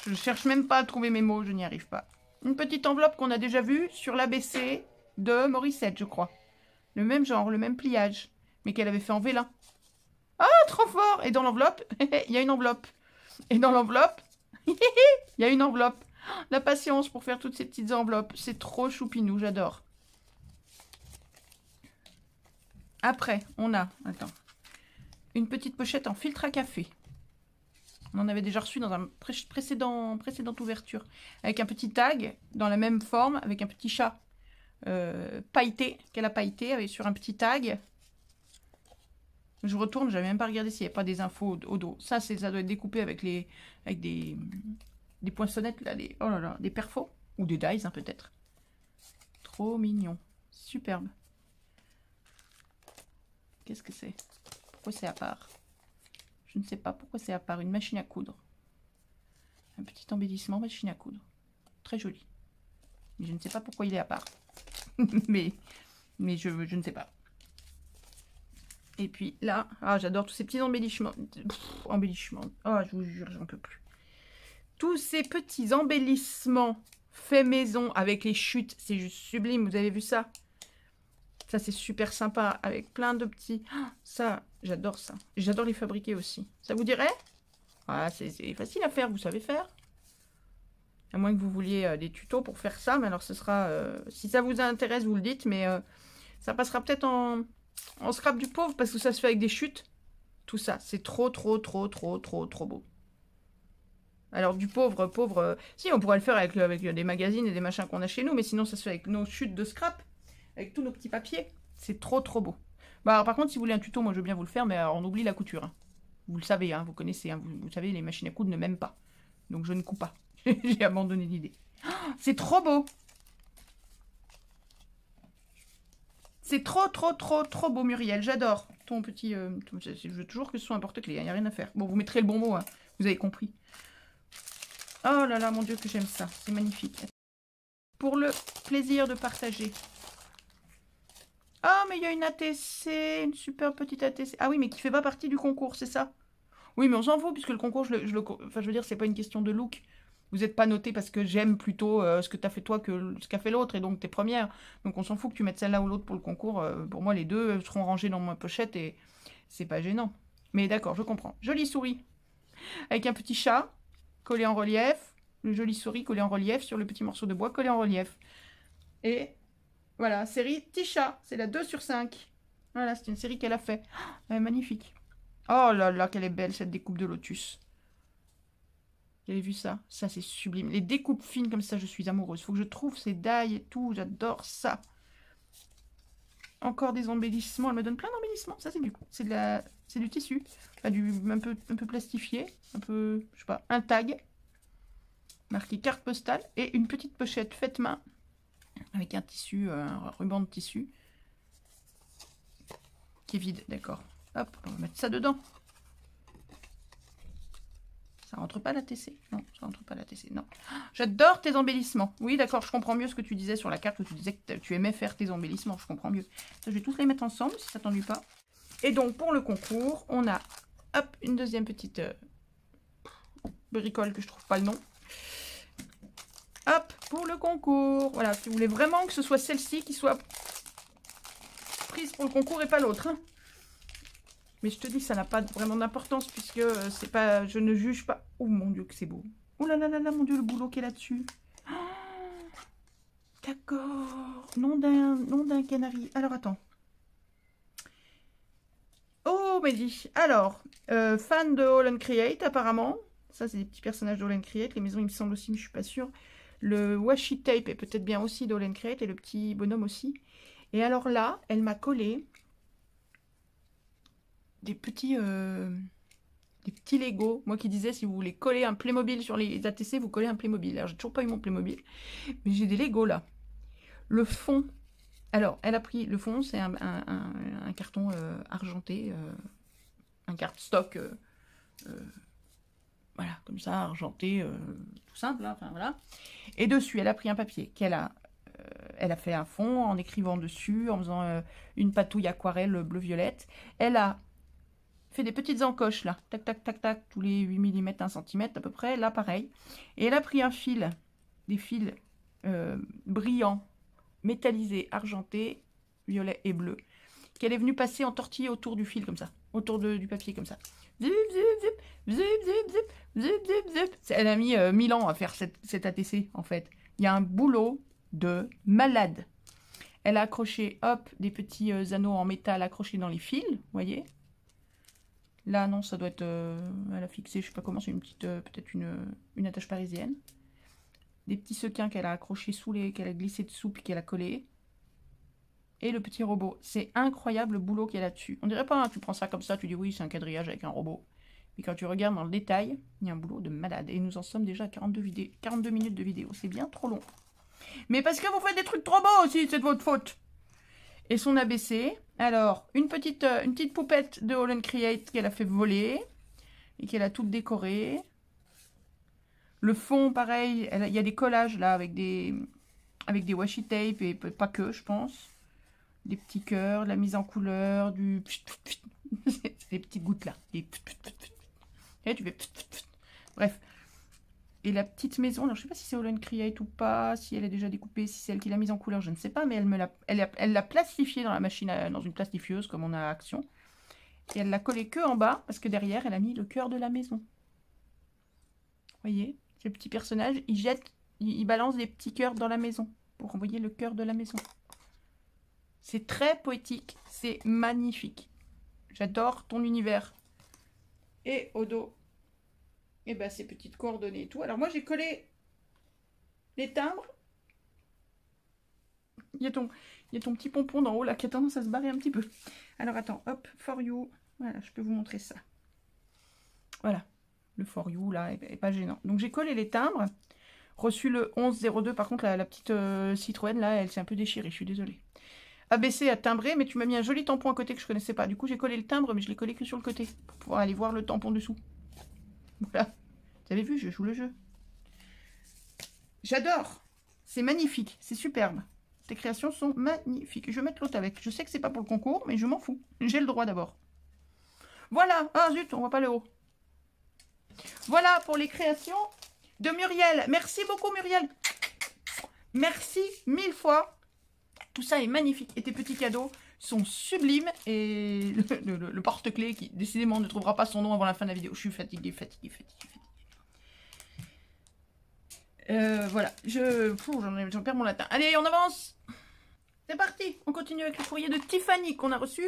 Je cherche même pas à trouver mes mots, je n'y arrive pas. Une petite enveloppe qu'on a déjà vue sur l'ABC de Morissette, je crois. Le même genre, le même pliage, mais qu'elle avait fait en vélin. Ah, trop fort! Et dans l'enveloppe, il y a une enveloppe. Et dans l'enveloppe, il y a une enveloppe. La patience pour faire toutes ces petites enveloppes. C'est trop choupinou, j'adore. Après, on a, attends, une petite pochette en filtre à café. On en avait déjà reçu dans un précédente ouverture. Avec un petit tag dans la même forme, avec un petit chat pailleté, qu'elle a pailleté, sur un petit tag. Je retourne, j'avais même pas regardé s'il n'y avait pas des infos au dos. Ça doit être découpé avec des poinçonnettes, là, oh là là, des perfos. Ou des dies, hein, peut-être. Trop mignon. Superbe. Qu'est-ce que c'est? Pourquoi c'est à part? Je ne sais pas pourquoi c'est à part. Une machine à coudre. Un petit embellissement machine à coudre. Très joli. Mais je ne sais pas pourquoi il est à part. mais je ne sais pas. Et puis là, j'adore tous ces petits embellissements. Embellissements. Oh, je vous jure, j'en peux plus. Tous ces petits embellissements faits maison avec les chutes. C'est juste sublime. Vous avez vu ça? Ça, c'est super sympa, avec plein de petits... ça, j'adore ça. J'adore les fabriquer aussi. Ça vous dirait? C'est facile à faire, vous savez faire. À moins que vous vouliez des tutos pour faire ça. Mais alors, ce sera... si ça vous intéresse, vous le dites. Mais ça passera peut-être en scrap du pauvre, parce que ça se fait avec des chutes. Tout ça, c'est trop beau. Alors, du pauvre... si, on pourrait le faire avec des magazines et des machins qu'on a chez nous. Mais sinon, ça se fait avec nos chutes de scrap. Avec tous nos petits papiers. C'est trop beau. Alors, par contre, si vous voulez un tuto, moi je veux bien vous le faire, mais alors, on oublie la couture. Hein. Vous le savez, hein, vous connaissez. Hein, vous savez, les machines à coudre ne m'aiment pas. Donc je ne couds pas. J'ai abandonné l'idée. C'est trop beau. C'est trop beau, Muriel. J'adore ton petit... je veux toujours que ce soit un porte-clés. Il n'y a rien à faire. Bon, vous mettrez le bon mot. Hein, vous avez compris. Oh là là, mon Dieu, que j'aime ça. C'est magnifique. Pour le plaisir de partager. Ah, mais il y a une ATC, une super petite ATC. Ah oui, mais qui fait pas partie du concours, c'est ça? Oui, mais on s'en fout, puisque le concours, enfin, je veux dire, c'est pas une question de look. Vous n'êtes pas noté parce que j'aime plutôt ce que tu as fait toi que ce qu'a fait l'autre, et donc t'es première. Donc on s'en fout que tu mettes celle-là ou l'autre pour le concours. Pour moi, les deux seront rangés dans ma pochette et c'est pas gênant. Mais d'accord, je comprends. Jolie souris. Avec un petit chat collé en relief. Une jolie souris collée en relief sur le petit morceau de bois collé en relief. Et... voilà, série Tisha, c'est la 2/5. Voilà, c'est une série qu'elle a fait. Magnifique. Oh là là, qu'elle est belle cette découpe de lotus. Vous avez vu ça? Ça, c'est sublime. Les découpes fines comme ça, je suis amoureuse. Faut que je trouve ces dailles et tout. J'adore ça. Encore des embellissements. Elle me donne plein d'embellissements. Ça, c'est du tissu. Enfin, un peu plastifié. Un peu, je sais pas, un tag. Marqué carte postale. Et une petite pochette faite main. Avec un tissu, un ruban de tissu. Qui est vide, d'accord. Hop, on va mettre ça dedans. Ça rentre pas la TC? Non, ça rentre pas la TC, non. J'adore tes embellissements. Oui, d'accord, je comprends mieux ce que tu disais sur la carte où tu disais que tu aimais faire tes embellissements. Je comprends mieux. Ça, je vais tous les mettre ensemble si ça t'ennuie pas. Et donc, pour le concours, on a, hop, une deuxième petite bricole que je trouve pas le nom. Hop, pour le concours. Voilà, si vous voulez vraiment que ce soit celle-ci qui soit prise pour le concours et pas l'autre. Hein. Mais je te dis, ça n'a pas vraiment d'importance puisque c'est pas, je ne juge pas. Oh mon Dieu, que c'est beau. Oh là là là là, mon Dieu, le boulot qui est là-dessus. Oh, d'accord. Nom d'un canari. Alors, attends. Oh, Mehdi. Alors, fan de All and Create, apparemment. Ça, c'est des petits personnages d'All and Create. Les maisons, il me semble aussi, mais je suis pas sûre. Le washi tape est peut-être bien aussi d'All and Create et le petit bonhomme aussi. Et alors là, elle m'a collé des petits Lego. Moi qui disais, si vous voulez coller un Playmobil sur les ATC, vous collez un Playmobil. Alors, j'ai toujours pas eu mon Playmobil, mais j'ai des Lego là. Le fond. Alors, elle a pris le fond, c'est un carton argenté, un cardstock, voilà, comme ça, argenté, tout simple, hein, enfin voilà. Et dessus, elle a pris un papier qu'elle a. Elle a fait un fond en écrivant dessus, en faisant une patouille aquarelle bleu-violette. Elle a fait des petites encoches là, tac, tac, tac, tac, tous les 8 mm, 1 cm à peu près, là pareil. Et elle a pris un fil, des fils brillants, métallisés, argentés, violet et bleu, qu'elle est venue passer en tortillé autour du fil comme ça, autour du papier comme ça. Zip, zip, zip, zip, zip, zip, zip, zip, zip. Elle a mis 1000 ans à faire cette ATC en fait. Il y a un boulot de malade. Elle a accroché, hop, des petits anneaux en métal accrochés dans les fils, vous voyez. Là, non, ça doit être... elle a fixé, je sais pas comment, c'est une petite... peut-être une attache parisienne. Des petits sequins qu'elle a accrochés sous les... qu'elle a glissé dessous puis qu'elle a collé. Et le petit robot. C'est incroyable le boulot qu'il y a là-dessus. On dirait pas, hein, tu prends ça comme ça, tu dis oui, c'est un quadrillage avec un robot. Mais quand tu regardes dans le détail, il y a un boulot de malade. Et nous en sommes déjà à 42 minutes de vidéo. C'est bien trop long. Mais parce que vous faites des trucs trop beaux aussi, c'est de votre faute. Et son ABC. Alors, une petite poupette de All and Create qu'elle a fait voler. Et qu'elle a toute décorée. Le fond, pareil, il y a des collages là avec des washi tape et pas que, je pense. Des petits cœurs, la mise en couleur, du... des petites gouttes là. Des... Et tu fais... Bref. Et la petite maison, alors je sais pas si c'est All and Create ou pas, si elle est déjà découpée, si c'est elle qui l'a mise en couleur, je ne sais pas, mais elle l'a plastifiée dans la machine, dans une plastifieuse comme on a à Action. Et elle l'a collée que en bas, parce que derrière, elle a mis le cœur de la maison. Vous voyez, ces petits personnages, ils balancent des petits cœurs dans la maison, pour envoyer le cœur de la maison. C'est très poétique, c'est magnifique. J'adore ton univers. Et au dos, et ben ces petites coordonnées et tout. Alors moi j'ai collé les timbres. Il y a ton petit pompon d'en haut là qui a tendance à se barrer un petit peu. Alors attends, hop, for you. Voilà, je peux vous montrer ça. Voilà, le for you là est pas gênant. Donc j'ai collé les timbres. Reçu le 1102. Par contre la petite Citroën là, elle s'est un peu déchirée, je suis désolée. ABC à timbrer, mais tu m'as mis un joli tampon à côté que je connaissais pas. Du coup j'ai collé le timbre, mais je l'ai collé que sur le côté. Pour pouvoir aller voir le tampon dessous. Voilà. Vous avez vu, je joue le jeu. J'adore. C'est magnifique. C'est superbe. Ces créations sont magnifiques. Je vais mettre l'autre avec. Je sais que c'est pas pour le concours, mais je m'en fous. J'ai le droit d'abord. Voilà. Ah zut, on voit pas le haut. Voilà pour les créations de Muriel. Merci beaucoup Muriel. Merci 1000 fois. Tout ça est magnifique. Et tes petits cadeaux sont sublimes. Et le porte-clés qui décidément ne trouvera pas son nom avant la fin de la vidéo. Je suis fatiguée. Voilà, j'en perds mon latin. Allez, on avance. C'est parti. On continue avec le courrier de Tiffany qu'on a reçu.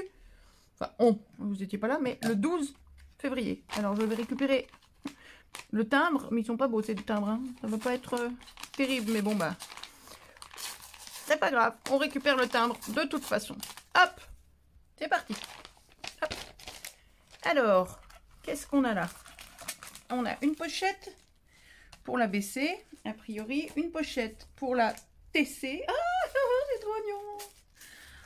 Enfin, vous n'étiez pas là, mais le 12 février. Alors, je vais récupérer le timbre, mais ils sont pas beaux, ces timbres. Hein. Ça va pas être terrible, mais bon, bah... C'est pas grave, on récupère le timbre de toute façon. Hop, c'est parti. Hop. Alors, qu'est-ce qu'on a là? On a une pochette pour la BC, a priori, une pochette pour la TC. Ah, c'est trop mignon.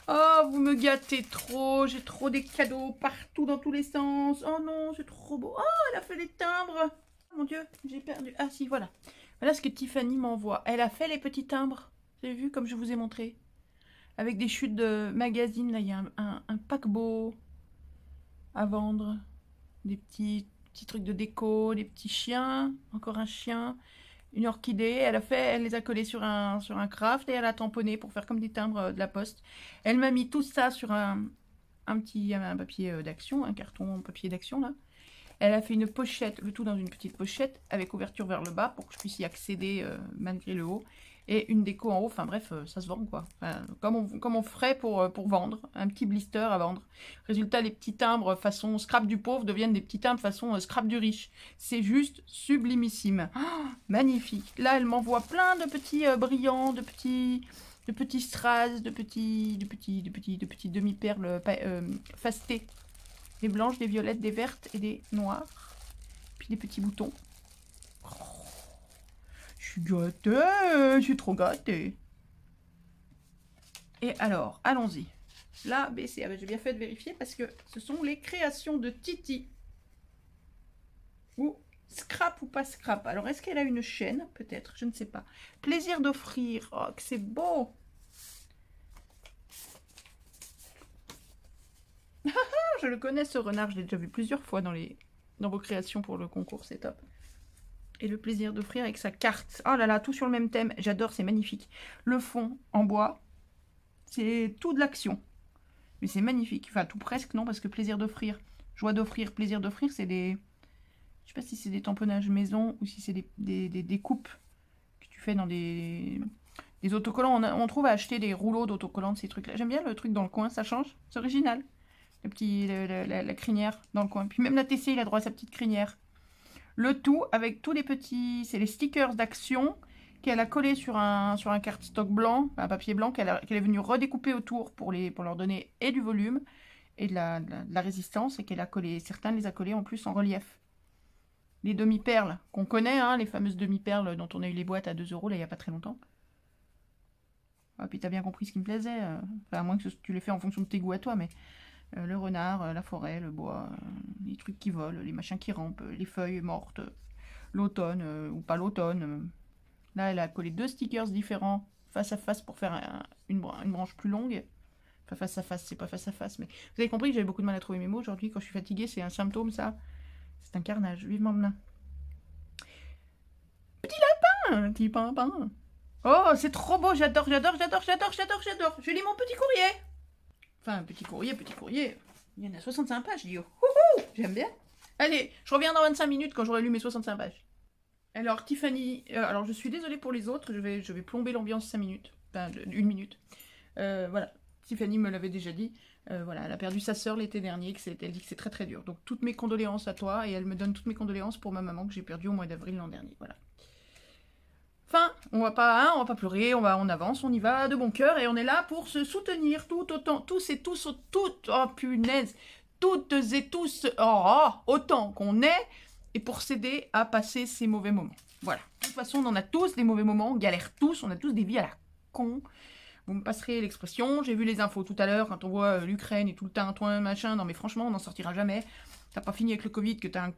Oh, vous me gâtez trop, j'ai trop des cadeaux partout dans tous les sens. Oh non, c'est trop beau. Oh, elle a fait les timbres. Oh, mon Dieu, j'ai perdu. Ah si, voilà. Voilà ce que Tiffany m'envoie. Elle a fait les petits timbres. Vous avez vu comme je vous ai montré? Avec des chutes de magazines, là, il y a un paquebot à vendre. Des petits trucs de déco, des petits chiens, encore un chien, une orchidée. Elle les a collés sur un craft et elle a tamponné pour faire comme des timbres de la poste. Elle m'a mis tout ça sur un papier d'action, un carton papier d'action là. Elle a fait une pochette, le tout dans une petite pochette avec ouverture vers le bas pour que je puisse y accéder malgré le haut. Et une déco en haut, enfin bref, ça se vend quoi. Enfin, comme on ferait pour vendre, un petit blister à vendre. Résultat, les petits timbres façon scrap du pauvre deviennent des petits timbres façon scrap du riche. C'est juste sublimissime. Oh, magnifique. Là, elle m'envoie plein de petits brillants, de petits strass, de petits demi-perles facetés. Des blanches, des violettes, des vertes et des noires. Puis des petits boutons. Je suis gâtée, je suis trop gâtée. Et alors, allons-y. Là, BC, j'ai bien fait de vérifier parce que ce sont les créations de Titi. Ou scrap ou pas scrap. Alors, est-ce qu'elle a une chaîne? Peut-être, je ne sais pas. Plaisir d'offrir. Oh, que c'est beau. Je le connais ce renard, je l'ai déjà vu plusieurs fois dans vos créations pour le concours, c'est top. Et le plaisir d'offrir avec sa carte. Oh là là, tout sur le même thème. J'adore, c'est magnifique. Le fond en bois, c'est tout de l'action. Mais c'est magnifique. Enfin, tout presque, non, parce que plaisir d'offrir, joie d'offrir, plaisir d'offrir, c'est des... Je sais pas si c'est des tamponnages maison ou si c'est des coupes que tu fais dans des autocollants. On trouve à acheter des rouleaux d'autocollants de ces trucs-là. J'aime bien le truc dans le coin, ça change. C'est original. La crinière dans le coin. Puis même la TC, il a droit à sa petite crinière. Le tout avec tous les petits... C'est les stickers d'action qu'elle a collés sur un cardstock blanc, un papier blanc qu'elle est venue redécouper autour pour leur donner et du volume et de la résistance, et qu'elle a collé. Certains les a collés en plus en relief. Les demi-perles qu'on connaît, hein, les fameuses demi-perles dont on a eu les boîtes à 2 € là il n'y a pas très longtemps. Ah, puis t'as bien compris ce qui me plaisait. Enfin, à moins que tu les fais en fonction de tes goûts à toi, mais... le renard, la forêt, le bois, les trucs qui volent, les machins qui rampent, les feuilles mortes, l'automne ou pas l'automne. Là, elle a collé 2 stickers différents face à face pour faire une branche plus longue. Enfin, face à face, c'est pas face à face, mais vous avez compris que j'avais beaucoup de mal à trouver mes mots aujourd'hui. Quand je suis fatiguée, c'est un symptôme, ça. C'est un carnage. Vivement demain. Petit lapin, petit pimpin. Oh, c'est trop beau, j'adore. Je lis mon petit courrier. Enfin, petit courrier. Il y en a 65 pages, je dis, j'aime bien. Allez, je reviens dans 25 minutes quand j'aurai lu mes 65 pages. Alors, Tiffany, alors je suis désolée pour les autres, je vais plomber l'ambiance 5 minutes. Enfin, 1 minute. Voilà, Tiffany me l'avait déjà dit. Voilà, elle a perdu sa sœur l'été dernier, elle dit que c'est très très dur. Donc, toutes mes condoléances à toi, et elle me donne toutes mes condoléances pour ma maman que j'ai perdue au mois d'avril l'an dernier. Voilà. Enfin, on va pas pleurer, on avance, on y va de bon cœur et on est là pour se soutenir toutes et tous, autant qu'on est, et pour s'aider à passer ces mauvais moments. Voilà. De toute façon, on en a tous des mauvais moments, on galère tous, on a tous des vies à la con. Vous me passerez l'expression, j'ai vu les infos tout à l'heure, quand on voit l'Ukraine et tout le tintouin, machin, non mais franchement, on n'en sortira jamais. T'as pas fini avec le Covid, que t'as un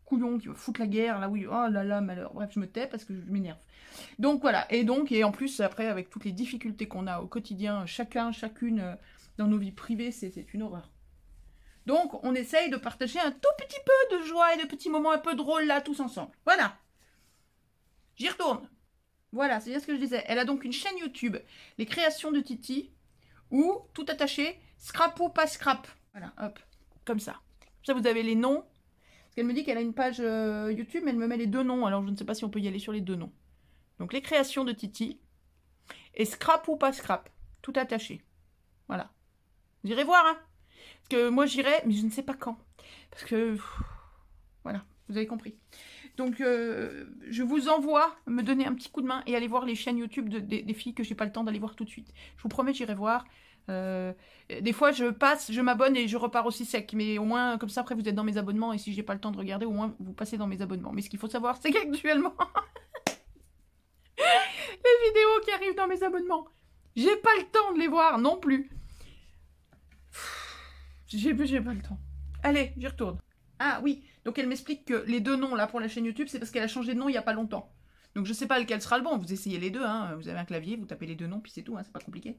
couillon qui va foutre la guerre, là oui, oh là là, malheur. Bref, je me tais parce que je m'énerve. Donc voilà, et en plus, après, avec toutes les difficultés qu'on a au quotidien, chacune, dans nos vies privées, c'est une horreur. Donc, on essaye de partager un tout petit peu de joie et de petits moments un peu drôles là, tous ensemble. Voilà. J'y retourne. Voilà, c'est bien ce que je disais. Elle a donc une chaîne YouTube, les créations de Titi, ou, tout attaché, scrap ou pas scrap. Voilà, hop, comme ça. Ça, vous avez les noms. Parce qu'elle me dit qu'elle a une page YouTube, mais elle me met les 2 noms. Alors, je ne sais pas si on peut y aller sur les 2 noms. Donc, les créations de Titi. Et scrap ou pas scrap. Tout attaché. Voilà. Vous irez voir, hein. Parce que moi, j'irai, mais je ne sais pas quand. Parce que Voilà, vous avez compris. Donc, je vous envoie me donner un petit coup de main et aller voir les chaînes YouTube des filles que j'ai pas le temps d'aller voir tout de suite. Je vous promets, j'irai voir. Des fois, je passe, je m'abonne et je repars aussi sec. Mais au moins, comme ça, après, vous êtes dans mes abonnements. Et si j'ai pas le temps de regarder, au moins, vous passez dans mes abonnements. Mais ce qu'il faut savoir, c'est qu'actuellement, les vidéos qui arrivent dans mes abonnements, j'ai pas le temps de les voir non plus. J'ai pas le temps. Allez, j'y retourne. Ah oui, donc elle m'explique que les deux noms là pour la chaîne YouTube, c'est parce qu'elle a changé de nom il n'y a pas longtemps. Donc je sais pas lequel sera le bon, vous essayez les deux, hein. Vous avez un clavier, vous tapez les deux noms, puis c'est tout, hein. C'est pas compliqué.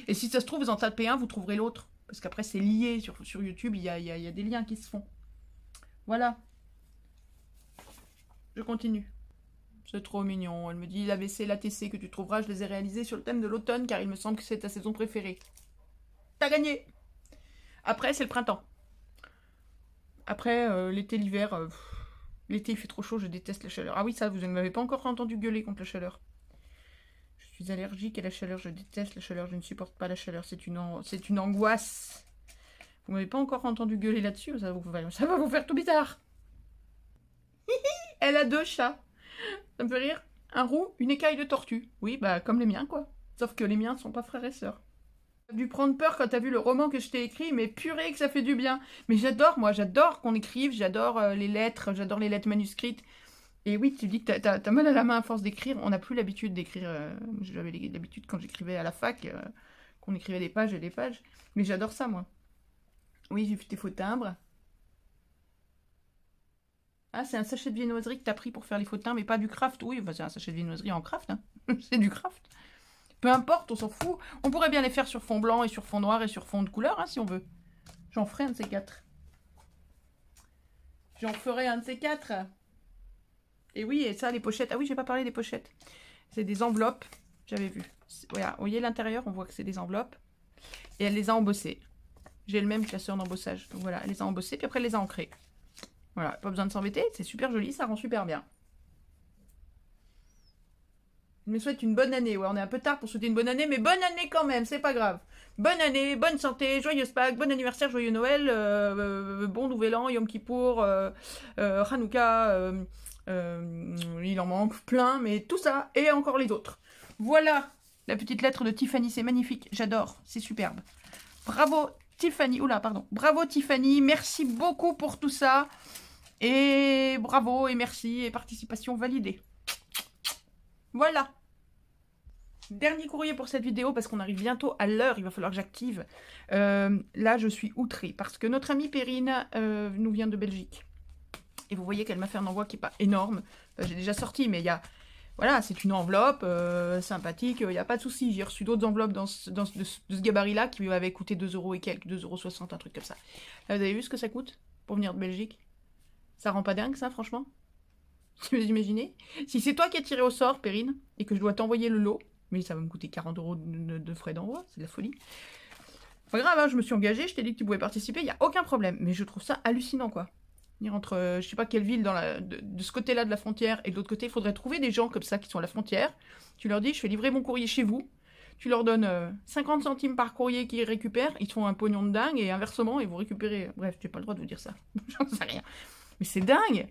Et si ça se trouve, vous en tapez un, vous trouverez l'autre. Parce qu'après c'est lié sur YouTube, il y a des liens qui se font. Voilà. Je continue. C'est trop mignon. Elle me dit l'ABC, l'ATC que tu trouveras, je les ai réalisés sur le thème de l'automne, car il me semble que c'est ta saison préférée. T'as gagné. Après, c'est le printemps. Après, l'été, l'hiver, l'été il fait trop chaud, je déteste la chaleur. Ah oui, ça, vous ne m'avez pas encore entendu gueuler contre la chaleur. Je suis allergique à la chaleur, je déteste la chaleur, je ne supporte pas la chaleur, c'est une angoisse. Vous m'avez pas encore entendu gueuler là-dessus, ça va vous faire tout bizarre. Elle a 2 chats. Ça me fait rire. Un roux, une écaille de tortue. Oui, bah comme les miens, quoi. Sauf que les miens ne sont pas frères et sœurs. T'as dû prendre peur quand t'as vu le roman que je t'ai écrit, mais purée que ça fait du bien. Mais j'adore, moi, j'adore qu'on écrive, j'adore les lettres manuscrites. Et oui, tu dis que t'as mal à la main à force d'écrire. On n'a plus l'habitude d'écrire. J'avais l'habitude quand j'écrivais à la fac, qu'on écrivait des pages et des pages. Mais j'adore ça, moi. Oui, j'ai vu tes faux timbres. Ah, c'est un sachet de viennoiserie que t'as pris pour faire les faux timbres, mais pas du craft. Oui, bah, c'est un sachet de viennoiserie en craft, hein. C'est du craft. Peu importe, on s'en fout. On pourrait bien les faire sur fond blanc et sur fond noir et sur fond de couleur, hein, si on veut. J'en ferai un de ces 4. J'en ferai un de ces 4. Et oui, et ça, les pochettes. Ah oui, j'ai pas parlé des pochettes. C'est des enveloppes. J'avais vu. Voilà, vous voyez l'intérieur, on voit que c'est des enveloppes. Et elle les a embossées. J'ai le même classeur d'embossage. Donc voilà, elle les a embossées, puis après elle les a ancrées. Voilà, pas besoin de s'embêter. C'est super joli, ça rend super bien. Je me souhaite une bonne année. Ouais, on est un peu tard pour souhaiter une bonne année, mais bonne année quand même, c'est pas grave. Bonne année, bonne santé, joyeuse Pâques, bon anniversaire, joyeux Noël, bon nouvel an, Yom Kippour, Hanouka, il en manque plein, mais tout ça et encore les autres. Voilà la petite lettre de Tiffany, c'est magnifique, j'adore, c'est superbe. Bravo Tiffany, oula, pardon. Bravo Tiffany, merci beaucoup pour tout ça. Et bravo et merci et participation validée. Voilà. Dernier courrier pour cette vidéo parce qu'on arrive bientôt à l'heure, il va falloir que j'active. Là, je suis outrée parce que notre amie Perrine nous vient de Belgique. Et vous voyez qu'elle m'a fait un envoi qui n'est pas énorme. Enfin, j'ai déjà sorti, mais il y a... Voilà, c'est une enveloppe sympathique, il n'y a pas de souci. J'ai reçu d'autres enveloppes de ce gabarit-là qui m'avaient coûté 2 € et quelques, 2,60 €, un truc comme ça. Là, vous avez vu ce que ça coûte pour venir de Belgique? Ça rend pas dingue, ça, franchement? Vous imaginez? Si c'est toi qui as tiré au sort, Perrine, et que je dois t'envoyer le lot, mais ça va me coûter 40 € de frais d'envoi, c'est de la folie. Pas grave, hein, je me suis engagée, je t'ai dit que tu pouvais participer, il n'y a aucun problème. Mais je trouve ça hallucinant, quoi. Entre, je sais pas quelle ville de ce côté-là de la frontière et de l'autre côté, il faudrait trouver des gens comme ça qui sont à la frontière. Tu leur dis, je fais livrer mon courrier chez vous. Tu leur donnes 50 centimes par courrier qu'ils récupèrent, ils te font un pognon de dingue et inversement, ils vont récupérer... Bref, j'ai pas le droit de vous dire ça, j'en sais rien. Mais c'est dingue!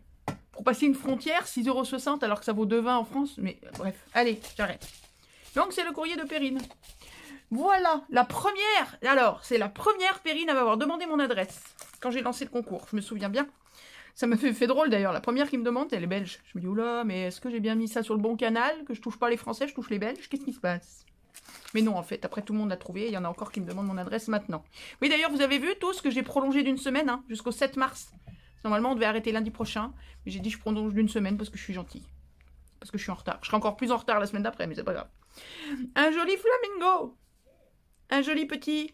Pour passer une frontière, 6,60 € alors que ça vaut 2,20 € en France. Mais bref, allez, j'arrête. Donc c'est le courrier de Perrine. Voilà, la première. Alors, c'est la première Perrine à m'avoir demandé mon adresse quand j'ai lancé le concours. Je me souviens bien. Ça m'a fait drôle d'ailleurs. La première qui me demande, elle est belge. Je me dis, oula, mais est-ce que j'ai bien mis ça sur le bon canal? Que je touche pas les Français, je touche les Belges? Qu'est-ce qui se passe? Mais non, en fait, après tout le monde l'a trouvé. Il y en a encore qui me demandent mon adresse maintenant. Oui, d'ailleurs, vous avez vu tous que j'ai prolongé d'une semaine, hein, jusqu'au 7 mars. Normalement, on devait arrêter lundi prochain. Mais j'ai dit, je prolonge d'une semaine parce que je suis gentille. Parce que je suis en retard. Je serai encore plus en retard la semaine d'après, mais c'est pas grave. Un joli flamingo. Un joli petit...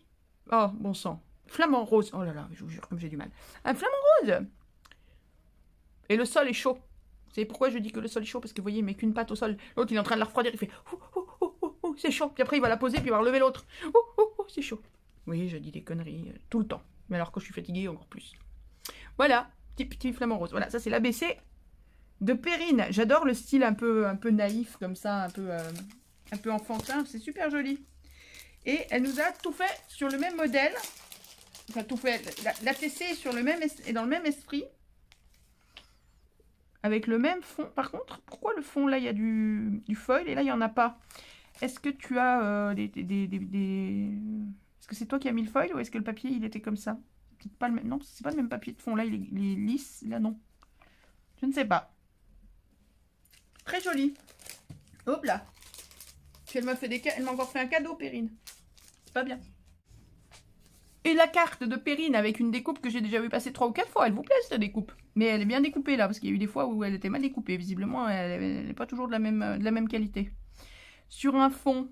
Oh, bon sang. Flamant rose. Oh là là, je vous jure, comme j'ai du mal. Un flamant rose. Et le sol est chaud. Vous savez pourquoi je dis que le sol est chaud? Parce que vous voyez, il met qu'une patte au sol. L'autre, il est en train de la refroidir. Il fait c'est chaud. Puis après, il va la poser, puis il va relever l'autre. C'est chaud. Oui, je dis des conneries tout le temps. Mais alors, quand je suis fatiguée, encore plus. Voilà, petit flamant rose. Voilà, ça, c'est l'ABC de Perrine. J'adore le style un peu naïf, comme ça, un peu enfantin. C'est super joli. Et elle nous a tout fait sur le même modèle. Enfin, tout fait. L'ATC est sur le même, est dans le même esprit. avec le même fond. Par contre, pourquoi le fond, là, il y a du foil et là, il n'y en a pas? Est-ce que tu as Est-ce que c'est toi qui as mis le foil ou est-ce que le papier, il était comme ça? Peut-être pas le même... Non, c'est pas le même papier de fond. Là, il est lisse. Là, non. Je ne sais pas. Très joli. Hop là. Puis elle m'a encore fait un cadeau, Perrine. C'est pas bien. Et la carte de Perrine avec une découpe que j'ai déjà vu passer 3 ou 4 fois. Elle vous plaît cette découpe? Mais elle est bien découpée là, parce qu'il y a eu des fois où elle était mal découpée. Visiblement, elle n'est pas toujours de la même qualité. Sur un fond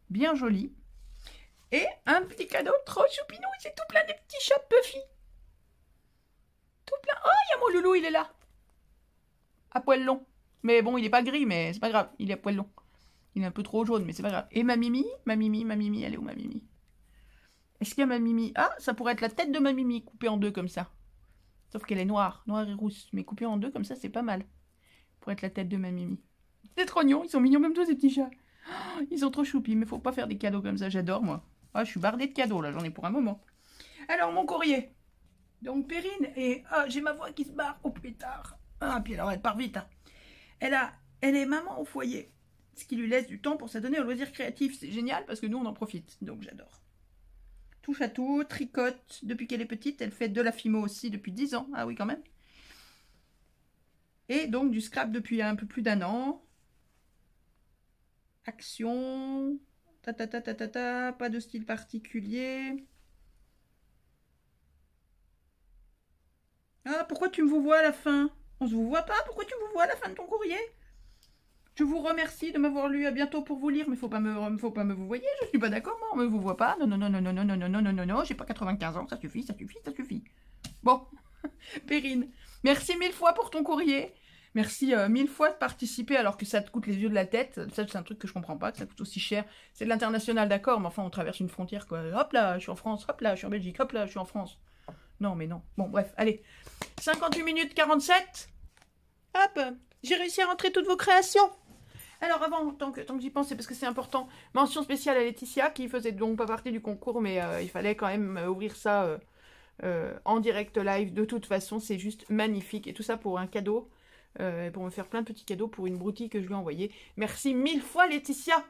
bien joli. Et un petit cadeau trop choupinou. C'est tout plein des petits chats Puffy. Tout plein. Oh, il y a mon loulou, il est là. À poil long. Mais bon, il n'est pas gris, mais c'est pas grave. Il est à poil long. Il est un peu trop jaune, mais c'est pas grave. Et ma Mimi, elle est où ma Mimi? Est-ce qu'il y a ma Mimi? Ah, ça pourrait être la tête de ma Mimi, coupée en deux comme ça. Sauf qu'elle est noire et rousse. Mais coupée en deux comme ça, c'est pas mal. Pour être la tête de ma Mimi. C'est trop mignon, ils sont mignons même tous ces petits chats. Oh, ils sont trop choupis, mais faut pas faire des cadeaux comme ça, j'adore moi. Ah, je suis bardée de cadeaux là, j'en ai pour un moment. Alors, mon courrier. Donc, Perrine, et ah, j'ai ma voix qui se barre au pétard. Ah, puis alors, elle part vite. Hein. Elle est maman au foyer. Ce qui lui laisse du temps pour s'adonner aux loisirs créatifs. C'est génial parce que nous, on en profite. Donc, j'adore. Touche à tout, tricote depuis qu'elle est petite. Elle fait de la fimo aussi depuis 10 ans. Ah oui, quand même. Et donc, du scrap depuis un peu plus d'1 an. Action. Pas de style particulier. Ah, pourquoi tu me vous vois à la fin? On se vous voit pas? Pourquoi tu me vous vois à la fin de ton courrier? Je vous remercie de m'avoir lu. À bientôt pour vous lire, mais faut pas me vous voyez. Je suis pas d'accord, moi. On me vous voit pas. Non, non, non, non, non, non, non, non, non, non, non, non. J'ai pas 95 ans. Ça suffit, ça suffit, ça suffit. Bon, Perrine, merci 1000 fois pour ton courrier. Merci 1000 fois de participer alors que ça te coûte les yeux de la tête. Ça, c'est un truc que je comprends pas, que ça coûte aussi cher. C'est de l'international, d'accord, mais enfin, on traverse une frontière, quoi. Hop là, je suis en France. Hop là, je suis en Belgique. Hop là, je suis en France. Non, mais non. Bon, bref, allez. 58 minutes 47. Hop, j'ai réussi à rentrer toutes vos créations. Alors avant, tant que j'y pense, c'est parce que c'est important, mention spéciale à Laetitia, qui faisait donc pas partie du concours, mais il fallait quand même ouvrir ça en direct live. De toute façon, c'est juste magnifique. Et tout ça pour un cadeau, pour me faire plein de petits cadeaux pour une broutille que je lui ai envoyée. Merci 1000 fois Laetitia.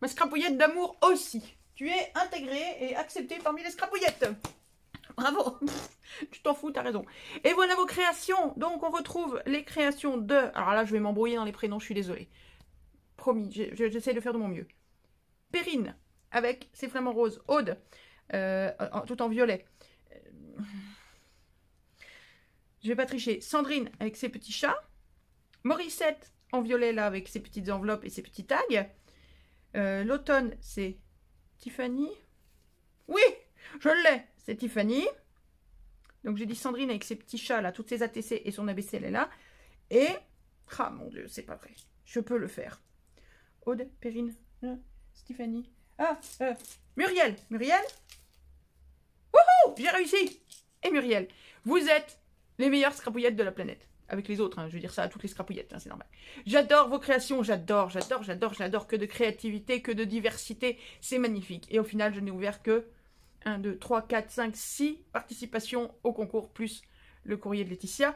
Ma scrapouillette d'amour aussi. Tu es intégrée et acceptée parmi les scrapouillettes. Bravo. Tu t'en fous, t'as raison. Et voilà vos créations. Donc on retrouve les créations de... Alors là, je vais m'embrouiller dans les prénoms, je suis désolée. Promis, j'essaie de faire de mon mieux. Perrine, avec ses flamants roses. Aude, tout en violet. Je vais pas tricher. Sandrine, avec ses petits chats. Morissette, en violet, là, avec ses petites enveloppes et ses petits tags. L'automne, c'est Tiffany. Oui, je l'ai, c'est Tiffany. Donc j'ai dit Sandrine avec ses petits chats, là, toutes ses ATC et son ABC, elle est là. Et, ah mon Dieu, c'est pas vrai. Je peux le faire. Aude, Perrine, Stéphanie. Ah, Muriel. Muriel. Wouhou, j'ai réussi. Et Muriel, vous êtes les meilleures scrapouillettes de la planète. Avec les autres, hein, je veux dire ça à toutes les scrapouillettes, hein, c'est normal. J'adore vos créations, j'adore que de créativité, que de diversité. C'est magnifique. Et au final, je n'ai ouvert que 1, 2, 3, 4, 5, 6 participations au concours, plus le courrier de Laetitia.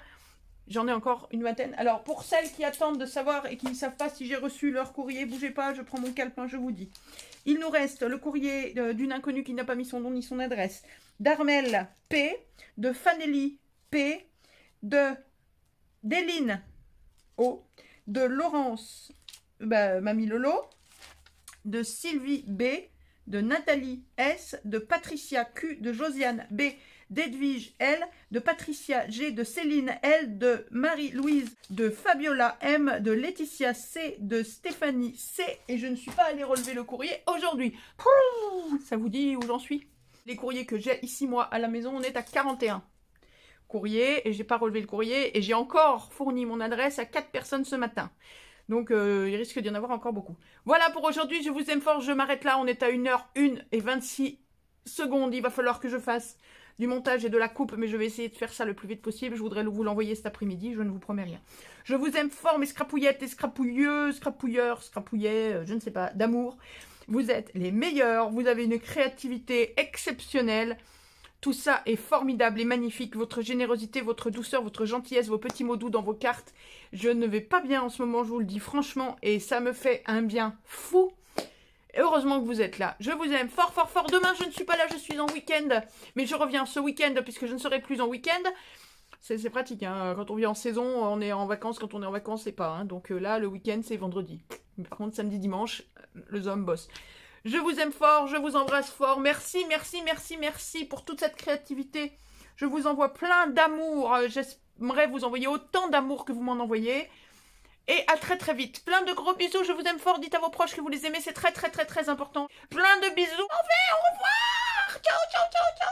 J'en ai encore une vingtaine. Alors, pour celles qui attendent de savoir et qui ne savent pas si j'ai reçu leur courrier, bougez pas, je prends mon calepin, je vous dis. Il nous reste le courrier d'une inconnue qui n'a pas mis son nom ni son adresse, d'Armel P, de Fanelli P, d'Eline O, de Laurence, Mamie Lolo, de Sylvie B, de Nathalie S, de Patricia Q, de Josiane B, d'Edwige L, de Patricia G, de Céline L, de Marie-Louise, de Fabiola M, de Laetitia C, de Stéphanie C, et je ne suis pas allée relever le courrier aujourd'hui. Ça vous dit où j'en suis? Les courriers que j'ai ici, moi, à la maison, on est à 41 courriers, et j'ai pas relevé le courrier, et j'ai encore fourni mon adresse à 4 personnes ce matin. Donc, il risque d'y en avoir encore beaucoup. Voilà pour aujourd'hui, je vous aime fort, je m'arrête là, on est à 1h01 et 26 secondes, il va falloir que je fasse du montage et de la coupe, mais je vais essayer de faire ça le plus vite possible. Je voudrais vous l'envoyer cet après-midi, je ne vous promets rien. Je vous aime fort, mes scrapouillettes et scrapouilleux, scrapouilleurs, scrapouillets, je ne sais pas, d'amour. Vous êtes les meilleurs, vous avez une créativité exceptionnelle. Tout ça est formidable et magnifique. Votre générosité, votre douceur, votre gentillesse, vos petits mots doux dans vos cartes. Je ne vais pas bien en ce moment, je vous le dis franchement, et ça me fait un bien fou. Heureusement que vous êtes là. Je vous aime fort, fort, fort. Demain, je ne suis pas là, je suis en week-end. Mais je reviens ce week-end puisque je ne serai plus en week-end. C'est pratique, hein. Quand on vit en saison, on est en vacances. Quand on est en vacances, c'est pas. Hein. Donc là, le week-end, c'est vendredi. Par contre, samedi, dimanche, les hommes bossent. Je vous aime fort, je vous embrasse fort. Merci, merci, merci, merci pour toute cette créativité. Je vous envoie plein d'amour. J'aimerais vous envoyer autant d'amour que vous m'en envoyez. Et à très très vite. Plein de gros bisous, je vous aime fort. Dites à vos proches que vous les aimez, c'est très très très très important. Plein de bisous. Au revoir. Ciao, ciao, ciao, ciao.